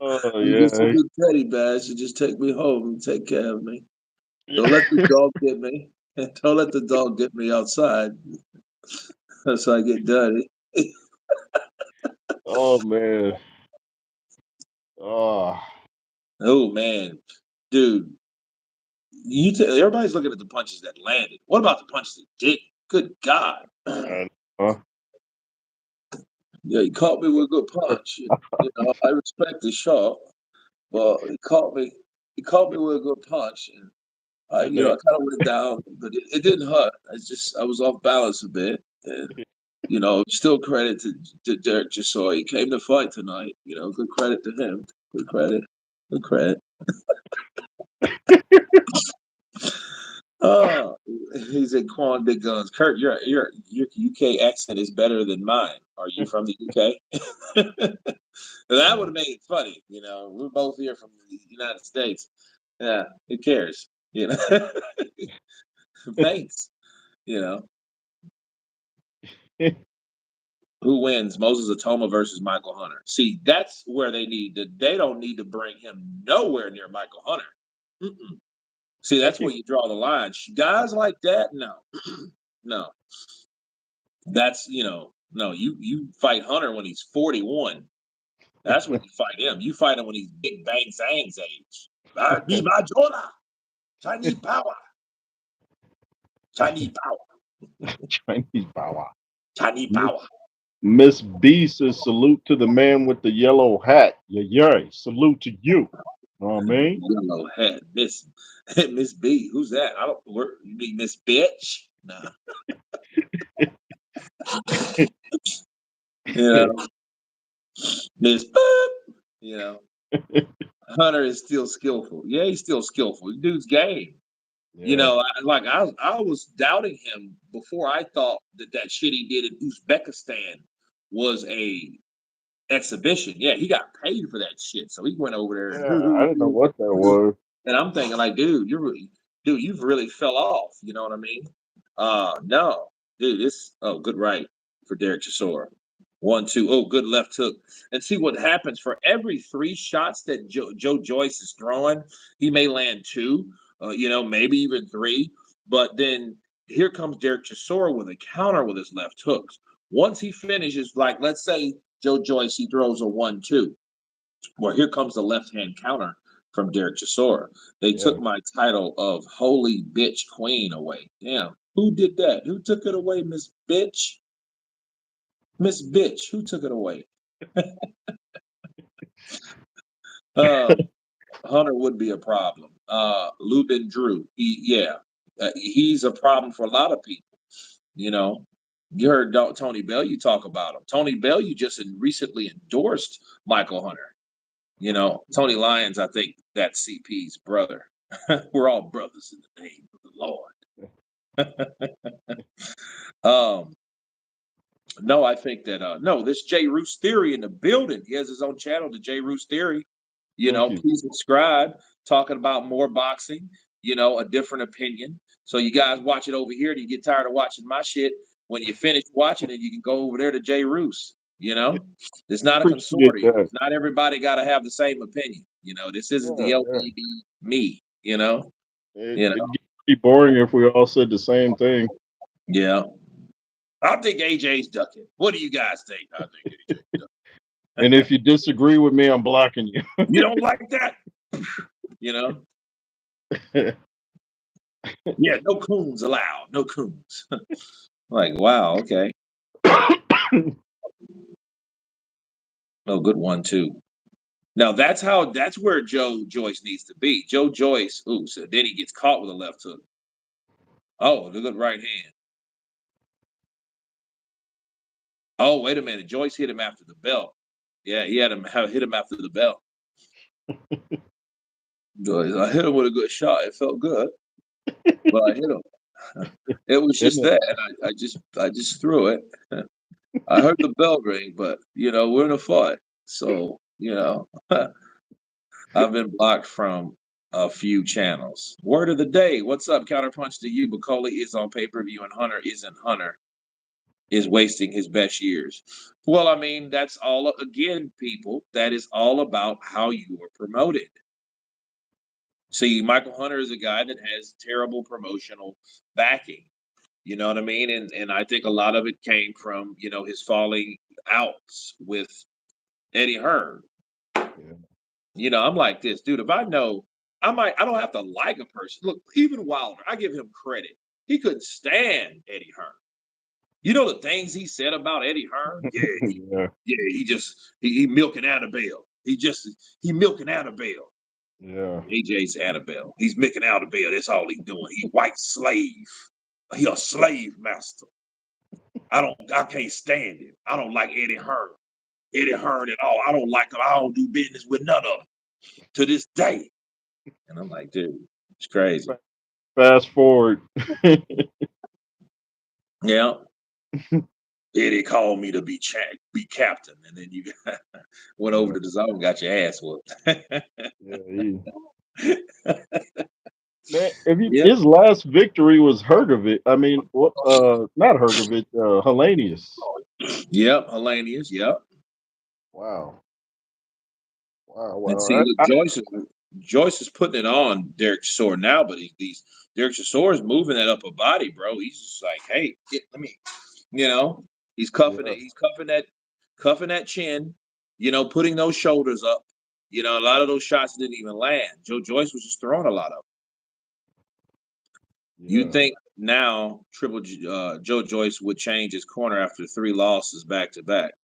[SPEAKER 2] Oh
[SPEAKER 3] She's just a
[SPEAKER 2] yeah.
[SPEAKER 3] good teddy bear. She just take me home and take care of me.
[SPEAKER 2] Yeah.
[SPEAKER 3] Don't let the dog get me. Don't let the dog get me outside. So I get dirty.
[SPEAKER 2] Oh man. Oh,
[SPEAKER 3] Oh man, dude, everybody's looking at the punches that landed. What about the punches that did? Good God.
[SPEAKER 2] man. Huh?
[SPEAKER 3] Yeah, he caught me with a good punch. I respect the shot, but he caught me. He caught me with a good punch, and I kind of went down, but it didn't hurt. I was off balance a bit, and still credit to Derek Chisora. He came to fight tonight. Good credit to him. Good credit. Good credit. Oh, he's in Quan Big Guns. Kurt, your UK accent is better than mine. Are you from the UK? That would have made it funny. We're both here from the United States. Yeah, who cares? Thanks. You know, who wins? Moses Atoma versus Michael Hunter. See, that's where they don't need to bring him nowhere near Michael Hunter. Mm-mm. See,
[SPEAKER 2] I
[SPEAKER 3] that's where
[SPEAKER 2] keep
[SPEAKER 3] you draw the line. Guys like that, no, no. That's no. You fight Hunter when he's 41. That's when you fight him. You fight him when he's Big Bang Zang's age. I need my Jola. Chinese power. Chinese power.
[SPEAKER 2] Chinese power.
[SPEAKER 3] Chinese power.
[SPEAKER 2] Miss B says, salute to the man with the yellow hat. Yeah, yeah. Salute to you. Know what I mean?
[SPEAKER 3] Yellow hat. Miss B. Who's that? I don't you mean Miss Bitch? Nah. You know, Miss Boop. You know. Hunter is still skillful. Yeah, he's still skillful. The dude's game. You
[SPEAKER 2] Yeah.
[SPEAKER 3] know, I was doubting him before. I thought that shit he did in Uzbekistan was a exhibition. Yeah, he got paid for that shit, so he went over there
[SPEAKER 2] Yeah, I didn't know what that was.
[SPEAKER 3] and I'm thinking like, dude, you've really fell off. You know what I mean? No, dude, good right for Derek Chisora. 1-2. Oh, good left hook. And see what happens for every 3 shots that Joe Joyce is throwing, he may land 2, maybe even 3. But then here comes Derek Chisora with a counter with his left hooks. Once he finishes, like let's say Joe Joyce, he throws a 1-2. Well, here comes the left hand counter from Derek Chisora. They took my title of Holy Bitch Queen away. Damn. Who did that? Who took it away, Miss Bitch? Miss Bitch, who took it away? Hunter would be a problem. Lubin Drew, he's a problem for a lot of people. You know, you heard Tony Bellew talk about him. Tony Bellew just recently endorsed Michael Hunter. You know, Tony Lyons, I think that's CP's brother. We're all brothers in the name of the Lord. No, I think that no, this J Roos Theory in the building. He has his own channel, the J Roos Theory. Please subscribe. Talking about more boxing, a different opinion. So you guys watch it over here and you get tired of watching my shit. When you finish watching it, you can go over there to J Roos. It's not a
[SPEAKER 2] Appreciate
[SPEAKER 3] consortium.
[SPEAKER 2] that.
[SPEAKER 3] Not everybody got to have the same opinion. This isn't the LBB me.
[SPEAKER 2] It'd be boring if we all said the same thing.
[SPEAKER 3] Yeah. I think AJ's ducking. What do you guys think? I think AJ's ducking.
[SPEAKER 2] And if you disagree with me, I'm blocking you.
[SPEAKER 3] You don't like that? Yeah, no coons allowed. No coons. Like, wow, okay. Oh, good one, too. Now, that's where Joe Joyce needs to be. Joe Joyce, so then he gets caught with a left hook. Oh, the good right hand. Oh, wait a minute. Joyce hit him after the bell. Yeah, he hit him after the bell. Joyce, I hit him with a good shot. It felt good, but I hit him. It was just that, and I just threw it. I heard the bell ring, but we're in a fight, so I've been blocked from a few channels. Word of the day. What's up? Counterpunch to you. Bacoli is on pay-per-view and Hunter isn't. Hunter is wasting his best years. Well, I mean, that's all, again, people, that is all about how you are promoted. See, Michael Hunter is a guy that has terrible promotional backing. You know what I mean? And I think a lot of it came from, his falling outs with Eddie Hearn. Yeah. I'm like this, dude. If I know, I don't have to like a person. Look, even Wilder, I give him credit. He couldn't stand Eddie Hearn. You know the things he said about Eddie Hearn? He milking Annabelle. He milking Annabelle.
[SPEAKER 2] Yeah.
[SPEAKER 3] AJ's Annabelle. He's milking Annabelle. That's all he's doing. He white slave. He a slave master. I can't stand him. I don't like Eddie Hearn. Eddie Hearn at all. I don't like him. I don't do business with none of them to this day. And I'm like, dude, it's crazy.
[SPEAKER 2] Fast forward.
[SPEAKER 3] Yeah. Eddie called me to be captain, and then you went over to the zone and got your ass whooped.
[SPEAKER 2] Man, his last victory was Hergovich. I mean, not Hergovich, Hellenius.
[SPEAKER 3] Yep, Hellenius. Yep.
[SPEAKER 2] Wow.
[SPEAKER 3] And see, Joyce Joyce is putting it on Derek Chisora now, but he's Derek Chisora is moving that upper body, bro. He's just like, hey, let me, he's cuffing
[SPEAKER 2] Yeah.
[SPEAKER 3] it. He's cuffing that chin, putting those shoulders up. A lot of those shots didn't even land. Joyce was just throwing a lot of them.
[SPEAKER 2] Yeah.
[SPEAKER 3] You think now Joe Joyce would change his corner after 3 losses back to back?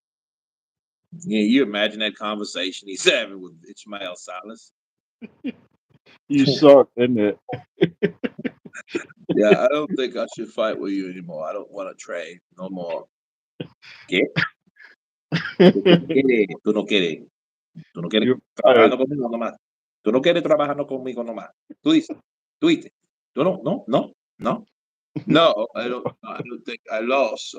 [SPEAKER 3] Yeah, you imagine that conversation he's having with Ishmael Salas.
[SPEAKER 2] You suck, isn't it?
[SPEAKER 3] Yeah, I don't think I should fight with you anymore. I don't want to trade no more. ¿Qué? Tú no quieres. Tú no quieres
[SPEAKER 2] You're
[SPEAKER 3] trabajando conmigo nomás. Tú no quieres trabajando conmigo nomás. Tú dices. Tú dices. Tú no. No, I don't think I lost.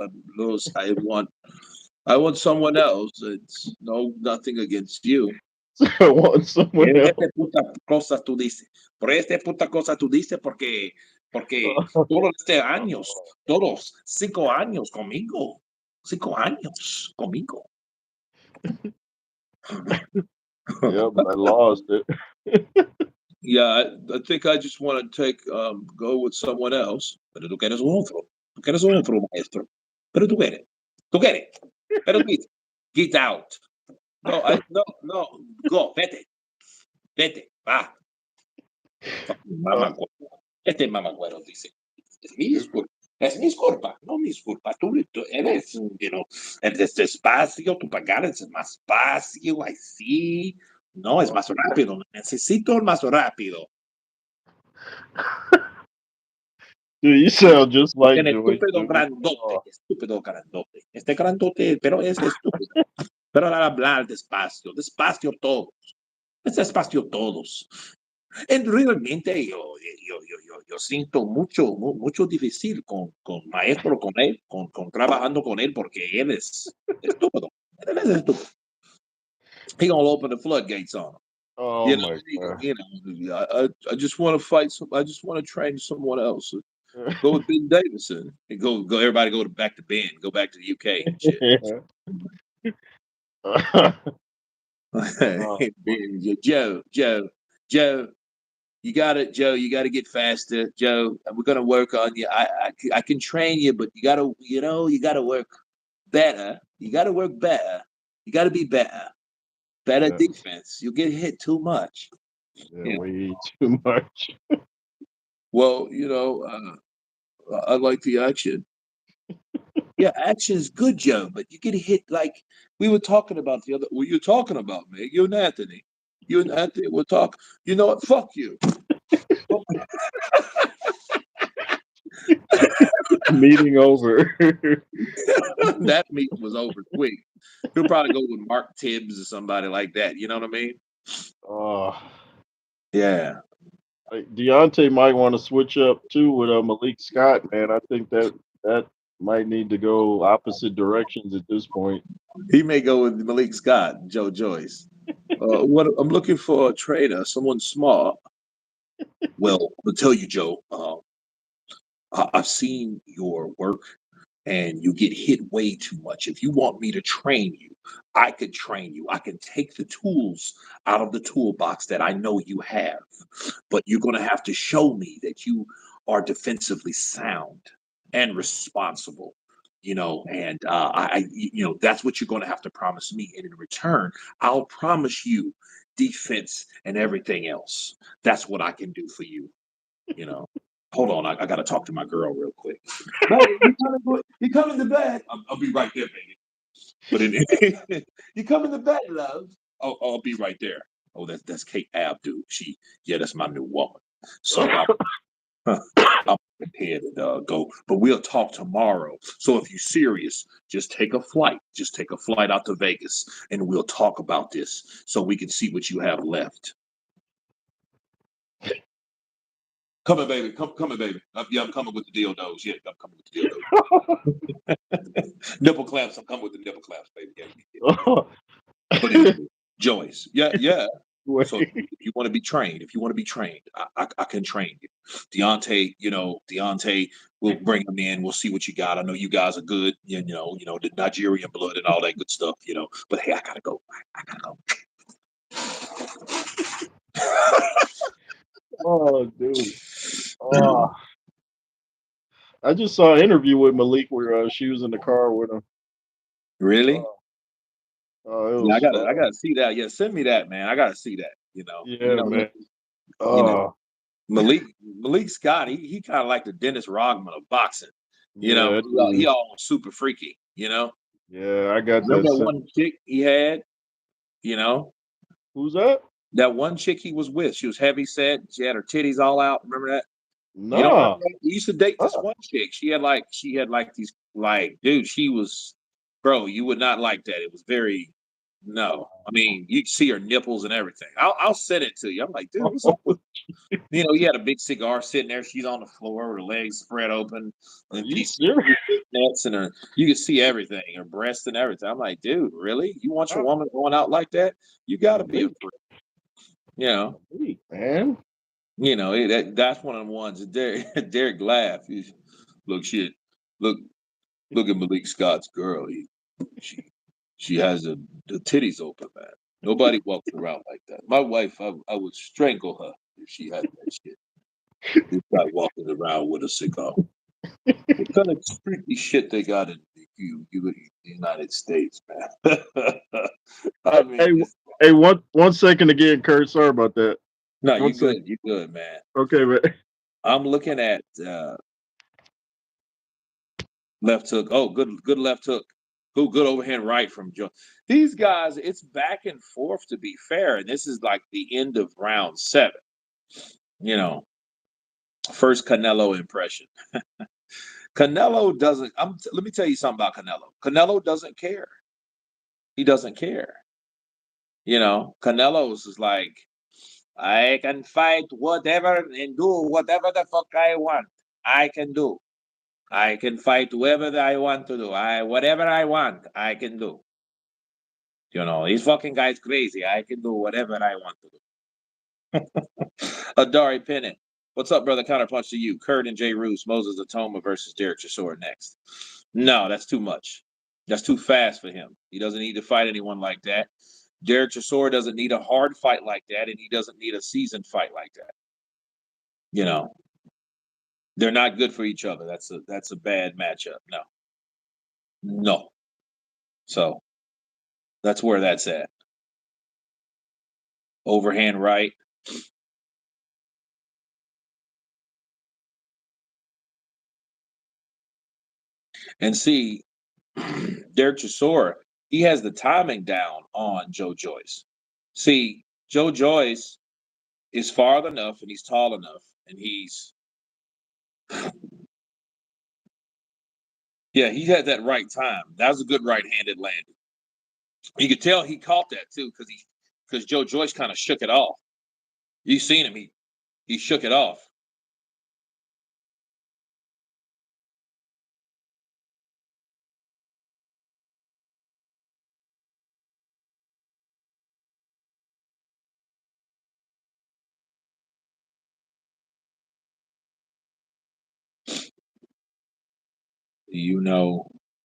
[SPEAKER 3] I want someone else. It's nothing against you.
[SPEAKER 2] I want someone
[SPEAKER 3] Pero
[SPEAKER 2] else.
[SPEAKER 3] este puta cosas tú dices. Por este puta cosa tú dices porque todos todos 5 años conmigo. 5 años conmigo.
[SPEAKER 2] Yeah, but I lost it.
[SPEAKER 3] Yeah, I think I just want to go with someone else. Pero tú quieres otro. Tú quieres otro, maestro. Pero tú quieres. Tú quieres. Pero tú dices, get out. No. Go, vete. Vete, va. Mamá, mamagüero dice. Es mi culpa, no mi culpa. Tú eres, eres despacio, tu pagar es más fácil, así. No, es más rápido. Necesito más rápido.
[SPEAKER 2] Dude, you sound just like
[SPEAKER 3] El
[SPEAKER 2] Joyce.
[SPEAKER 3] estúpido
[SPEAKER 2] Dude.
[SPEAKER 3] grandote, estúpido grandote. Este grandote, pero es estúpido. Pero al hablar despacio todos. Es despacio todos. Realmente yo siento mucho difícil con maestro, con él, con trabajando con él, porque él es estúpido. Él es estúpido. He gonna open the floodgates on him.
[SPEAKER 2] Oh my god.
[SPEAKER 3] I just want to fight. I just want to train someone else. Go with Ben Davison and go. Everybody back to Ben. Go back to the UK and shit. Joe. You got it, Joe. You got to get faster, Joe. We're gonna work on you. I can train you, but you gotta work better. You gotta work better. You gotta be better. Better
[SPEAKER 2] Yeah.
[SPEAKER 3] defense. You get hit too much.
[SPEAKER 2] Yeah, way too much.
[SPEAKER 3] Well, I like the action. Yeah, action is good, Joe, but you get hit like we were talking about the other. Well, you're talking about me. You and Anthony. You and Anthony will talk. You know what? Fuck you.
[SPEAKER 2] Meeting over.
[SPEAKER 3] That meeting was over quick. He'll probably go with Mark Tibbs or somebody like that. You know what I mean?
[SPEAKER 2] Oh,
[SPEAKER 3] Yeah.
[SPEAKER 2] Deontay might want to switch up too with Malik Scott, man. I think that might need to go opposite directions at this point.
[SPEAKER 3] He may go with Malik Scott and Joe Joyce. What I'm looking for a trainer, someone smart. Well, I'll tell you, Joe. I've seen your work and you get hit way too much. If you want me to train you, I could train you. I can take the tools out of the toolbox that I know you have, but you're going to have to show me that you are defensively sound and responsible. And that's what you're going to have to promise me. And in return, I'll promise you defense and everything else. That's what I can do for you. Hold on, I got to talk to my girl real quick. You coming to bed? I'll be right there, baby. But you coming to bed, love? I'll be right there. Oh, that's Kate Abdul. That's my new woman. So I'm prepared to go, but we'll talk tomorrow. So if you're serious, just take a flight. Just take a flight out to Vegas, and we'll talk about this so we can see what you have left. Come in, baby. Come in, baby. I'm coming with the dildos. Yeah, I'm coming with the dildos. Nipple clamps. I'm coming with the nipple clamps, baby. Yeah. But anyway, Joyce. Yeah. So if you want to be trained, I can train you. Deontay, we'll bring him in. We'll see what you got. I know you guys are good. The Nigerian blood and all that good stuff. But hey, I gotta go.
[SPEAKER 2] Oh, dude. Oh, I just saw an interview with Malik where she was in the car with him.
[SPEAKER 1] Really?
[SPEAKER 2] Oh, it
[SPEAKER 1] Yeah,
[SPEAKER 2] was.
[SPEAKER 1] I gotta see that. Yeah, send me that, man. I gotta see that.
[SPEAKER 2] Yeah, man.
[SPEAKER 1] You know,
[SPEAKER 2] Oh,
[SPEAKER 1] Malik Scott. He kind of like the Dennis Rodman of boxing.
[SPEAKER 2] yeah,
[SPEAKER 1] He
[SPEAKER 2] dude.
[SPEAKER 1] all super freaky.
[SPEAKER 2] Yeah, I got
[SPEAKER 1] Remember
[SPEAKER 2] that.
[SPEAKER 1] that one chick he had? You know,
[SPEAKER 2] Who's that?
[SPEAKER 1] that one chick he was with. She was heavy set. She had her titties all out. Remember that? You don't remember
[SPEAKER 2] Nah.
[SPEAKER 1] that? He used to date this
[SPEAKER 2] Uh,
[SPEAKER 1] one chick. She had like these dude. She was, bro. You would not like that. It was very no. I mean, you see her nipples and everything. I'll send it to you. I'm like, dude, what's up with? He had a big cigar sitting there. She's on the floor, with her legs spread open,
[SPEAKER 2] are
[SPEAKER 1] and
[SPEAKER 2] you
[SPEAKER 1] she's
[SPEAKER 2] serious?
[SPEAKER 1] nuts and her. You can see everything, her breast and everything. I'm like, dude, really? You want your
[SPEAKER 2] Wow,
[SPEAKER 1] woman going out like that? You got to be a
[SPEAKER 2] Malik,
[SPEAKER 1] freak. You know.
[SPEAKER 2] Malik, man.
[SPEAKER 1] That's one of the ones that Derek laughed. Look, shit, look, look at Malik Scott's girl. She has the titties open, man. Nobody walks around like that. My wife, I would strangle her if she had that shit. This guy walking around with a cigar. What kind of freaky shit they got in the United States, man? I mean,
[SPEAKER 2] Hey, hey, one second again, Kurt. Sorry about that.
[SPEAKER 1] no,
[SPEAKER 2] One
[SPEAKER 1] you
[SPEAKER 2] sec.
[SPEAKER 1] good, you good, man.
[SPEAKER 2] Okay, man.
[SPEAKER 1] I'm looking at left hook. Oh, good left hook. Good overhand right from Joe. These guys, it's back and forth to be fair, and this is like the end of round 7. You know, first Canelo impression. Canelo doesn't. Let me tell you something about Canelo. Canelo doesn't care. He doesn't care. Canelo's is like, I can fight whatever and do whatever the fuck I want. I can do. I can fight whoever that I want to do. Whatever I want, I can do. These fucking guys crazy. I can do whatever I want to do. Adari Pennant. What's up, brother? Counterpunch to you. Kurt and Jay Roos, Moses Atoma versus Derek Chisora next. No, that's too much. That's too fast for him. He doesn't need to fight anyone like that. Derek Chisora doesn't need a hard fight like that, and he doesn't need a seasoned fight like that. They're not good for each other. That's a bad matchup. No. No. So that's where that's at. Overhand right. And see, Derek Chisora, he has the timing down on Joe Joyce. See, Joe Joyce is far enough and he's tall enough and he had that right time. That was a good right-handed landing. You could tell he caught that too because Joe Joyce kind of shook it off. You seen him, he shook it off.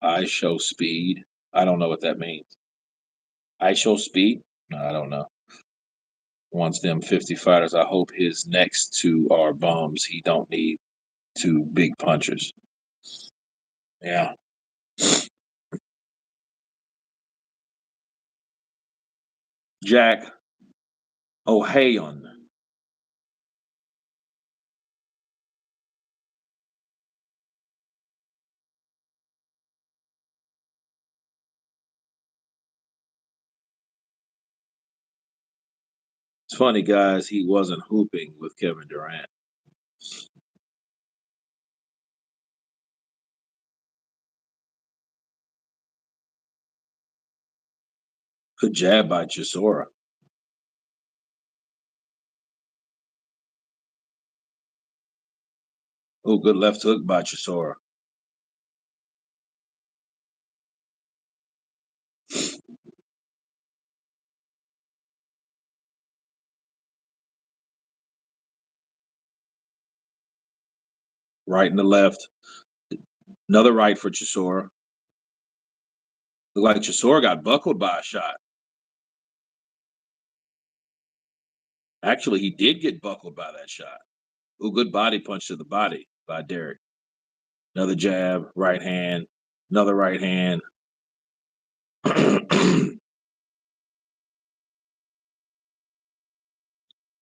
[SPEAKER 1] I show speed. I don't know what that means. I show speed? No, I don't know. Wants them 50 fighters. I hope his next 2 are bums. He don't need 2 big punchers. Yeah. Jack O'Hayon. It's funny, guys. He wasn't hooping with Kevin Durant. Good jab by Chisora. Oh, good left hook by Chisora. Right and the left. Another right for Chisora. Looked like Chisora got buckled by a shot.
[SPEAKER 3] Actually, he did get buckled by that shot. Ooh, good body punch to the body by Derek. Another jab, right hand, another right hand.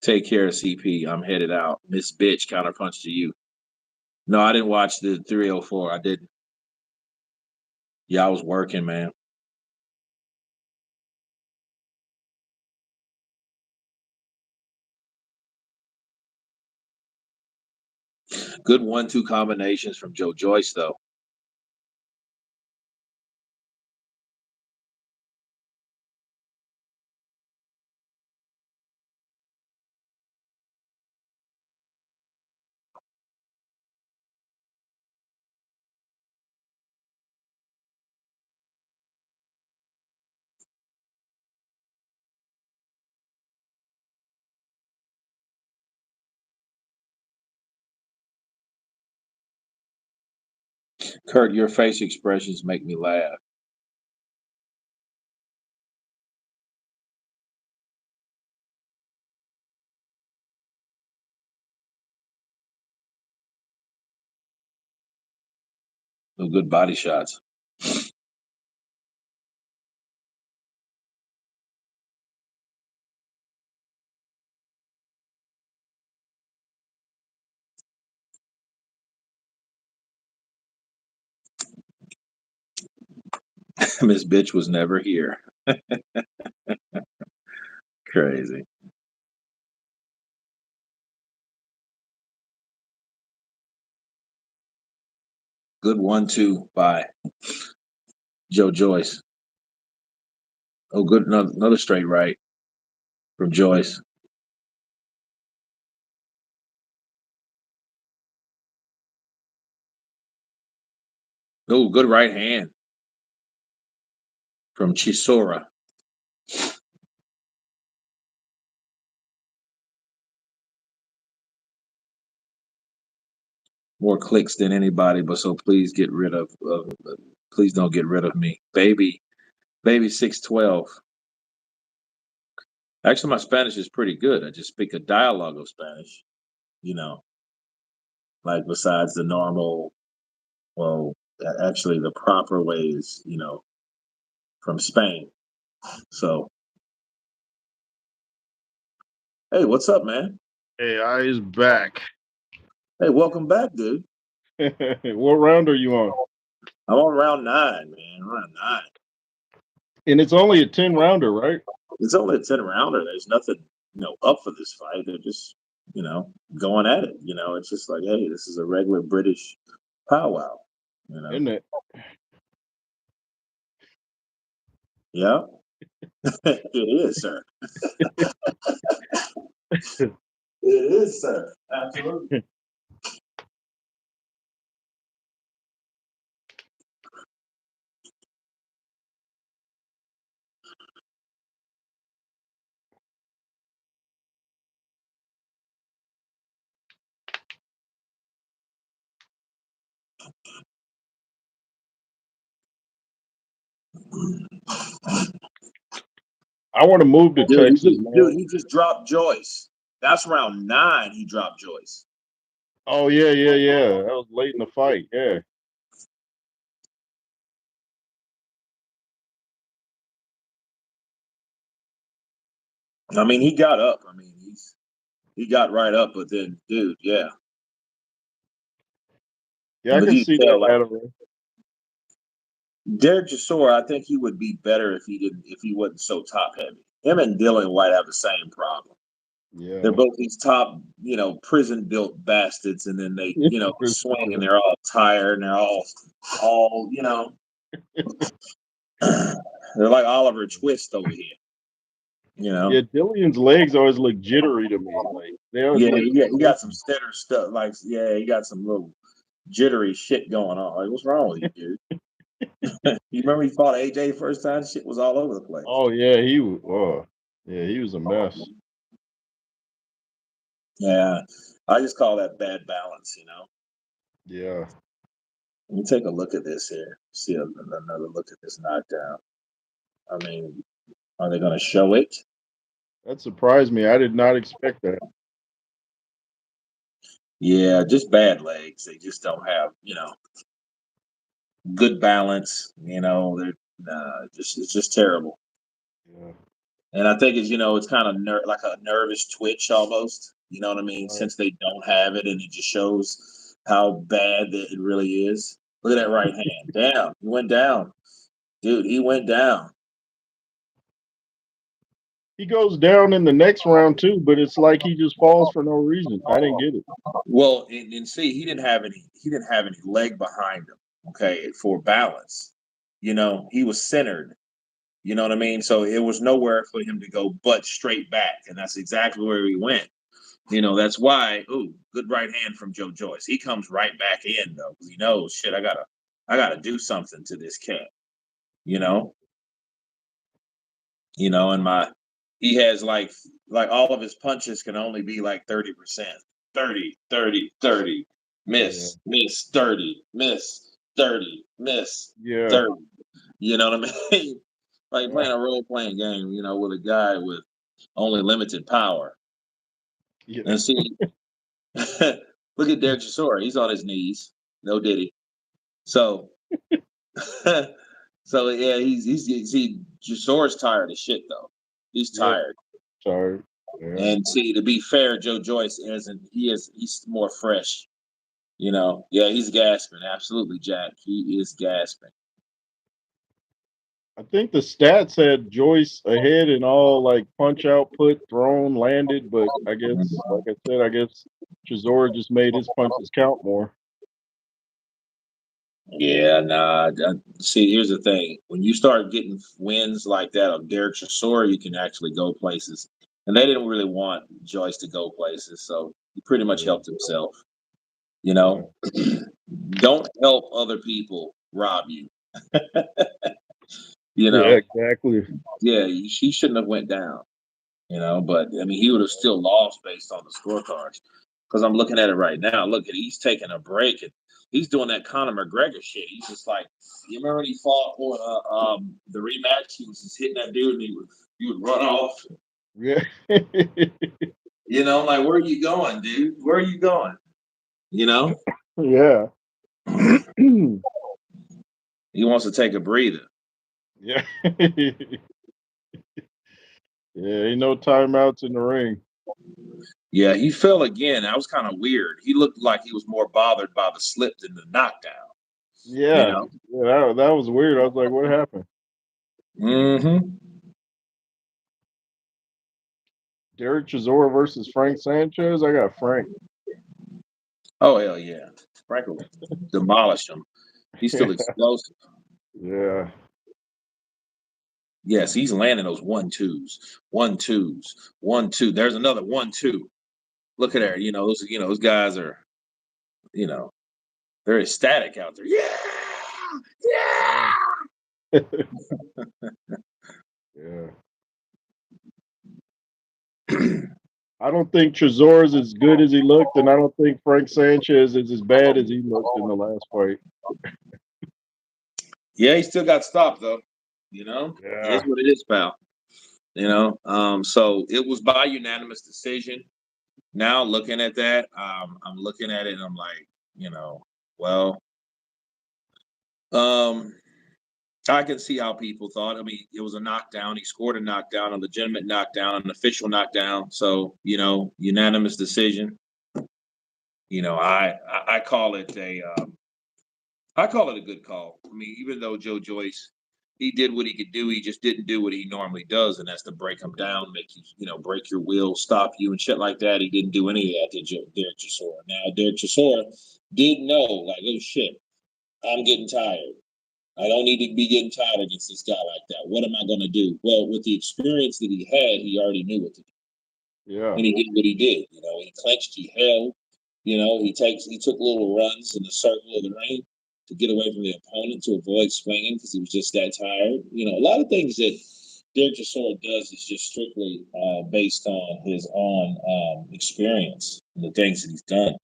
[SPEAKER 3] Take care, CP. I'm headed out. Miss Bitch counterpunch to you. No, I didn't watch the 304. I didn't. Yeah, I was working, man. Good 1-2 combinations from Joe Joyce, though. Kurt, your face expressions make me laugh. No good body shots. Miss Bitch was never here. Crazy. Good 1-2 by Joe Joyce. Oh, good. Another straight right from Joyce. Oh, good right hand from Chisora. More clicks than anybody, but so please get rid of please don't get rid of me. Baby 612. Actually, my Spanish is pretty good. I just speak a dialogue of Spanish, you know, like besides the normal, well, actually the proper ways, from Spain. So, hey, what's up, man?
[SPEAKER 2] Hey, I is back.
[SPEAKER 3] Hey, welcome back, dude.
[SPEAKER 2] What round are you on?
[SPEAKER 3] I'm on round 9, man. Round 9.
[SPEAKER 2] And it's only a 10 rounder, right?
[SPEAKER 3] It's only a 10 rounder. There's nothing, up for this fight. They're just, going at it. It's just like, hey, this is a regular British powwow.
[SPEAKER 2] Isn't it?
[SPEAKER 3] Yeah, it is, sir. It is, sir. Absolutely.
[SPEAKER 2] I want to move to
[SPEAKER 3] Dude,
[SPEAKER 2] Texas, man.
[SPEAKER 3] he just dropped Joyce. That's round 9. He dropped Joyce.
[SPEAKER 2] Oh yeah, yeah, yeah. That was late in the fight. Yeah.
[SPEAKER 3] I mean, he got up. I mean, he got right up, but then, dude, yeah.
[SPEAKER 2] Yeah, I
[SPEAKER 3] But
[SPEAKER 2] can
[SPEAKER 3] you
[SPEAKER 2] see
[SPEAKER 3] tell,
[SPEAKER 2] that
[SPEAKER 3] like,
[SPEAKER 2] happening.
[SPEAKER 3] Derek Chisora, I think he would be better if he wasn't so top heavy. Him and Dylan White have the same problem. They're
[SPEAKER 2] Yeah.
[SPEAKER 3] both these top, prison built bastards, and then they, swing and they're all tired and they're all, they're like Oliver Twist over here.
[SPEAKER 2] Yeah, Dillian's legs always look jittery to me. Like they always
[SPEAKER 3] Yeah,
[SPEAKER 2] look.
[SPEAKER 3] he got some stutter stuff. Like, yeah, he got some little jittery shit going on. Like, what's wrong with you, dude? You remember he fought AJ first time? Shit was all over the place.
[SPEAKER 2] Oh yeah, he was. Oh, yeah, he was a mess.
[SPEAKER 3] Yeah, I just call that bad balance.
[SPEAKER 2] Yeah.
[SPEAKER 3] Let me take a look at this here. See another look at this knockdown. I mean, are they going to show it?
[SPEAKER 2] That surprised me. I did not expect that.
[SPEAKER 1] Yeah, just bad legs. They just don't have, good balance. They're just it's just terrible.
[SPEAKER 2] Yeah.
[SPEAKER 1] And I think it's kind of like a nervous twitch almost. You know what I mean?
[SPEAKER 2] Right.
[SPEAKER 1] Since they don't have it, and it just shows how bad that it really is. Look at that right hand. Down. He went down. Dude, he went down.
[SPEAKER 2] He goes down in the next round too, but it's like he just falls for no reason. I didn't get it.
[SPEAKER 1] Well, and see, he didn't have any leg behind him, okay, for balance. He was centered. You know what I mean? So it was nowhere for him to go but straight back. And that's exactly where he went. That's why, ooh, good right hand from Joe Joyce. He comes right back in though, because he knows shit, I gotta do something to this cat, you know? And he has like all of his punches can only be like 30%. 30, 30, 30,
[SPEAKER 2] Yeah.
[SPEAKER 1] miss, 30, miss, 30, miss,
[SPEAKER 2] Yeah.
[SPEAKER 1] 30. You know what I mean? Like
[SPEAKER 2] Yeah.
[SPEAKER 1] playing a role playing game, with a guy with only limited power.
[SPEAKER 2] Yeah.
[SPEAKER 1] And see, look at Derek Chisora. He's on his knees. No diddy. So, so yeah, he's see, Chisora's tired of shit though. He's
[SPEAKER 2] Yep.
[SPEAKER 1] tired.
[SPEAKER 2] Sorry. Yeah.
[SPEAKER 1] And see, to be fair, Joe Joyce isn't. He's more fresh. Yeah, he's gasping. Absolutely, Jack. He is gasping.
[SPEAKER 2] I think the stats had Joyce ahead in all like punch output, thrown, landed, but I guess, like I said, I guess Chisora just made his punches count more.
[SPEAKER 1] Yeah, nah. See, here's the thing: when you start getting wins like that on Derek Chisora, you can actually go places. And they didn't really want Joyce to go places, so he pretty much
[SPEAKER 2] Yeah.
[SPEAKER 1] helped himself. You
[SPEAKER 2] Yeah.
[SPEAKER 1] know, don't help other people rob you. You
[SPEAKER 2] Yeah.
[SPEAKER 1] know,
[SPEAKER 2] Exactly.
[SPEAKER 1] yeah, he shouldn't have went down. But I mean, he would have still lost based on the scorecards. Because I'm looking at it right now. Look at he's taking a break and he's doing that Conor McGregor shit. He's just like, you remember when he fought for the rematch? He was just hitting that dude and he would run off.
[SPEAKER 2] Yeah.
[SPEAKER 1] Like where are you going, dude? Where are you going? You know,
[SPEAKER 2] Yeah.
[SPEAKER 1] he wants to take a breather.
[SPEAKER 2] Yeah. Yeah. Ain't no timeouts in the ring.
[SPEAKER 1] Yeah, he fell again. That was kind of weird. He looked like he was more bothered by the slip than the knockdown. You
[SPEAKER 2] Yeah.
[SPEAKER 1] know.
[SPEAKER 2] Yeah. That was weird. I was like, what happened?
[SPEAKER 1] Mm-hmm.
[SPEAKER 2] Derek Chisora versus Frank Sanchez. I got Frank.
[SPEAKER 1] Oh hell yeah, Frank will demolish him. He's still
[SPEAKER 2] Yeah.
[SPEAKER 1] explosive.
[SPEAKER 2] Yeah.
[SPEAKER 1] Yes, he's landing those 1-2s, 1-2s, 1-2. There's another 1-2. Look at there. Those guys are, you know, they're ecstatic out there. Yeah,
[SPEAKER 2] Yeah.
[SPEAKER 1] yeah.
[SPEAKER 2] Yeah. I don't think Trezor is as good as he looked, and I don't think Frank Sanchez is as bad as he looked in the last fight.
[SPEAKER 1] Yeah, he still got stopped though. It is
[SPEAKER 2] Yeah.
[SPEAKER 1] what it is, pal. So it was by unanimous decision. Now looking at that, I'm looking at it and I'm like, well, um, I can see how people thought. I mean, it was a knockdown. He scored a knockdown, a legitimate knockdown, an official knockdown. So, unanimous decision. I call it a good call. I mean, even though Joe Joyce, he did what he could do, he just didn't do what he normally does, and that's to break him down, make you, break your will, stop you, and shit like that. He didn't do any of that to Derek Chisora. Now, Derek Chisora did know, like, oh shit, I'm getting tired. I don't need to be getting tired against this guy like that. What am I going to do? Well, with the experience that he had, he already knew what to do,
[SPEAKER 2] Yeah.
[SPEAKER 1] and he did what he did. He clenched, he held. He took little runs in the circle of the ring to get away from the opponent to avoid swinging because he was just that tired. A lot of things that Derek Chisora does is just strictly based on his own experience and the things that he's done.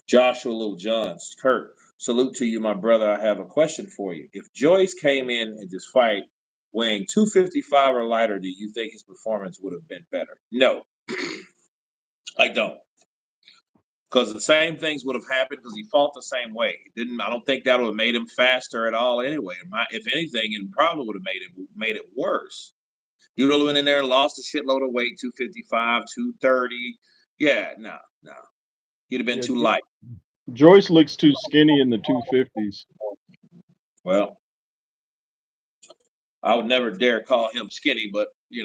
[SPEAKER 1] Joshua Little Johns, Kurt, salute to you, my brother. I have a question for you. If Joyce came in this fight
[SPEAKER 4] weighing 255 or lighter, do you think his performance would have been better? No, I don't. Because the same things would have happened because he fought the same way. I don't think that would have made him faster at all anyway. If anything, it probably would have made it worse. He would have went in there and lost a shitload of weight, 255, 230. Yeah, no. He'd have been
[SPEAKER 2] Yeah,
[SPEAKER 4] too light.
[SPEAKER 2] Joyce looks too skinny in the 250s.
[SPEAKER 4] Well, I would never dare call him skinny, but he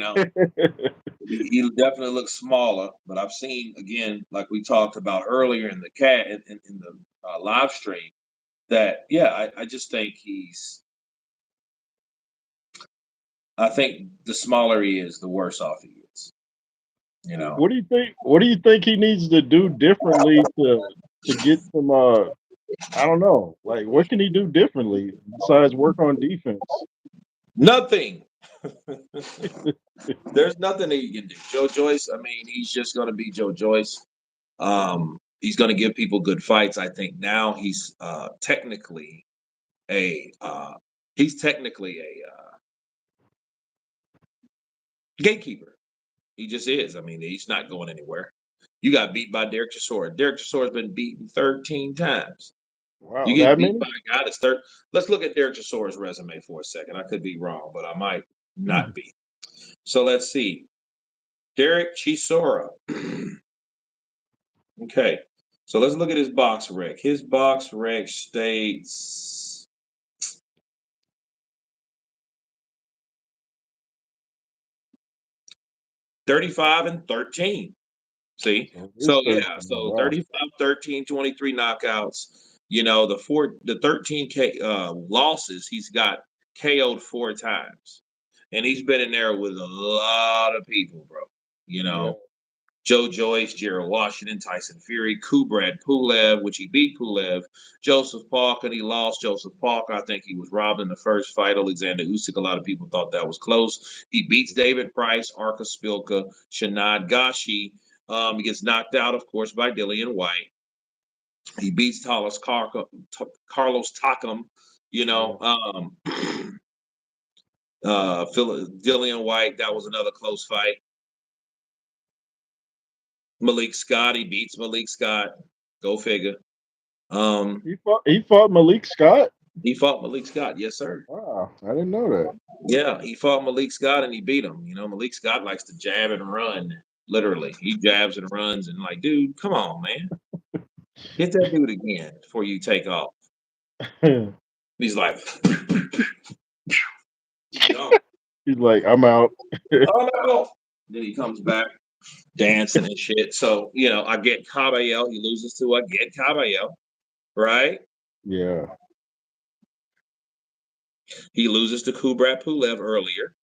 [SPEAKER 4] definitely looks smaller. But I've seen, again, like we talked about earlier in the in the live stream, that I just think I think the smaller he is, the worse off he is.
[SPEAKER 2] What do you think? What do you think he needs to do differently to get some? I don't know. Like, what can he do differently besides work on defense?
[SPEAKER 4] Nothing. There's nothing that you can do. Joe Joyce, I mean, he's just going to be Joe Joyce. He's going to give people good fights. I think now he's technically a gatekeeper. He just is. I mean, he's not going anywhere. You got beat by Derek Chisora. Derek Chisora's been beaten 13 times.
[SPEAKER 2] Wow,
[SPEAKER 4] You get
[SPEAKER 2] that
[SPEAKER 4] beat
[SPEAKER 2] many?
[SPEAKER 4] by a guy that's third. Let's look at Derek Chisora's resume for a second. I could be wrong, but I might not be. So let's see. Derek Chisora. Okay. So let's look at his box rec. His box rec states 35-13. See? So yeah, so
[SPEAKER 2] Wow.
[SPEAKER 4] 35, 13, 23 knockouts. The 13 losses, he's got KO'd 4 times. And he's been in there with a lot of people, bro.
[SPEAKER 2] Yeah.
[SPEAKER 4] Joe Joyce, Gerald Washington, Tyson Fury, Kubrat Pulev, which he beat Pulev, Joseph Parker, and he lost Joseph Parker. I think he was robbed in the first fight. Alexander Usyk, a lot of people thought that was close. He beats David Price, Arka Spilka, Shanad Gashi. He gets knocked out, of course, by Dillian White. He beats Carlos Takam, Dillian White, that was another close fight. Malik Scott, he beats Malik Scott. Go figure.
[SPEAKER 2] He fought Malik Scott?
[SPEAKER 4] He fought Malik Scott, yes, sir.
[SPEAKER 2] Wow, I didn't know that.
[SPEAKER 4] Yeah, he fought Malik Scott and he beat him. Malik Scott likes to jab and run. Literally, he jabs and runs and like, dude, come on, man, hit that dude again before you take off. He's like,
[SPEAKER 2] he's like, I'm out.
[SPEAKER 4] oh no. Then he comes back dancing and shit. So I get Caballero. He loses to Caballero, right?
[SPEAKER 2] Yeah.
[SPEAKER 4] He loses to Kubrat Pulev earlier.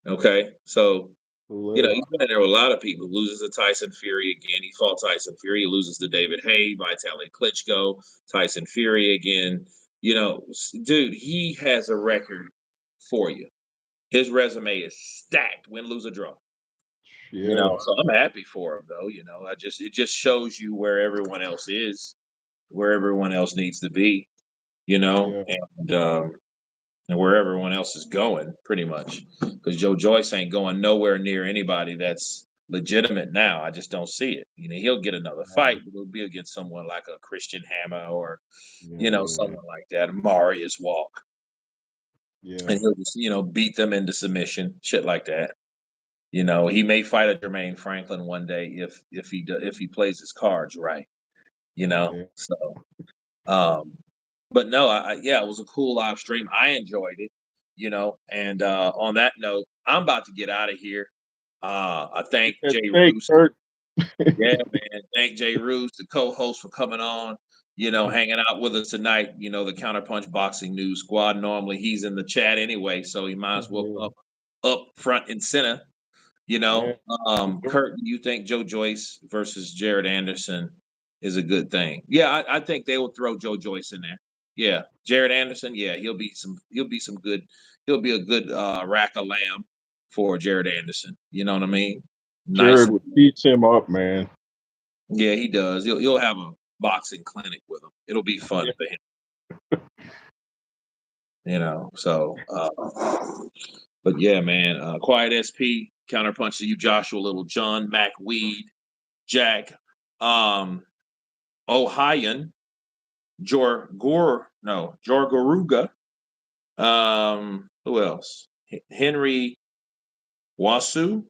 [SPEAKER 4] Okay, so he's been in there with a lot of people. Loses to Tyson Fury again. He fought Tyson Fury. He loses to David Haye, Vitaly Klitschko, Tyson Fury again. Dude, he has a record for you. His resume is stacked. Win, lose, or draw.
[SPEAKER 2] Yeah.
[SPEAKER 4] So I'm happy for him though. It just shows you where everyone else is, where everyone else needs to be. And where everyone else is going, pretty much. Because Joe Joyce ain't going nowhere near anybody that's legitimate now. I just don't see it. He'll get another fight, but it'll be against someone like a Christian Hammer or, someone like that, Marius Walk.
[SPEAKER 2] Yeah.
[SPEAKER 4] And he'll just, beat them into submission, shit like that. He may fight a Jermaine Franklin one day if he plays his cards right. So but no, it was a cool live stream. I enjoyed it, and on that note, I'm about to get out of here. I thank Jay Roos. Yeah, man. Thank Jay Roos, the co-host, for coming on, hanging out with us tonight. The Counterpunch Boxing News Squad. Normally he's in the chat anyway, so he might as well up front and center. Kurt, do you think Joe Joyce versus Jared Anderson is a good thing? Yeah, I think they will throw Joe Joyce in there. Yeah, Jared Anderson. Yeah, he'll be a good rack of lamb for Jared Anderson. You know what I mean?
[SPEAKER 2] Jared beats him up, man.
[SPEAKER 4] Yeah, he does. He'll have a boxing clinic with him. It'll be fun for him. You know, so but yeah, man. Quiet SP, counterpunch to you, Joshua Little, John, Mac Weed, Jack, Ohayan, Jorgaruga. Who else? Henry Wasu,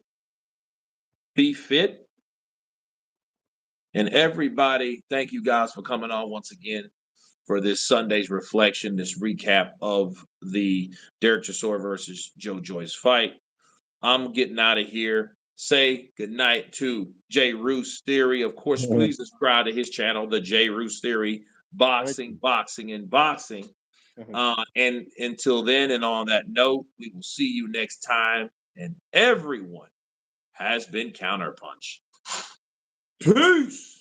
[SPEAKER 4] Be Fit, and everybody. Thank you guys for coming on once again for this Sunday's reflection, this recap of the Derek Chisora versus Joe Joyce fight. I'm getting out of here. Say goodnight to Jay Roos Theory. Of course, please subscribe to his channel, the Jay Roos Theory, boxing, and boxing. And until then, and on that note, we will see you next time. And everyone has been counterpunched. Peace.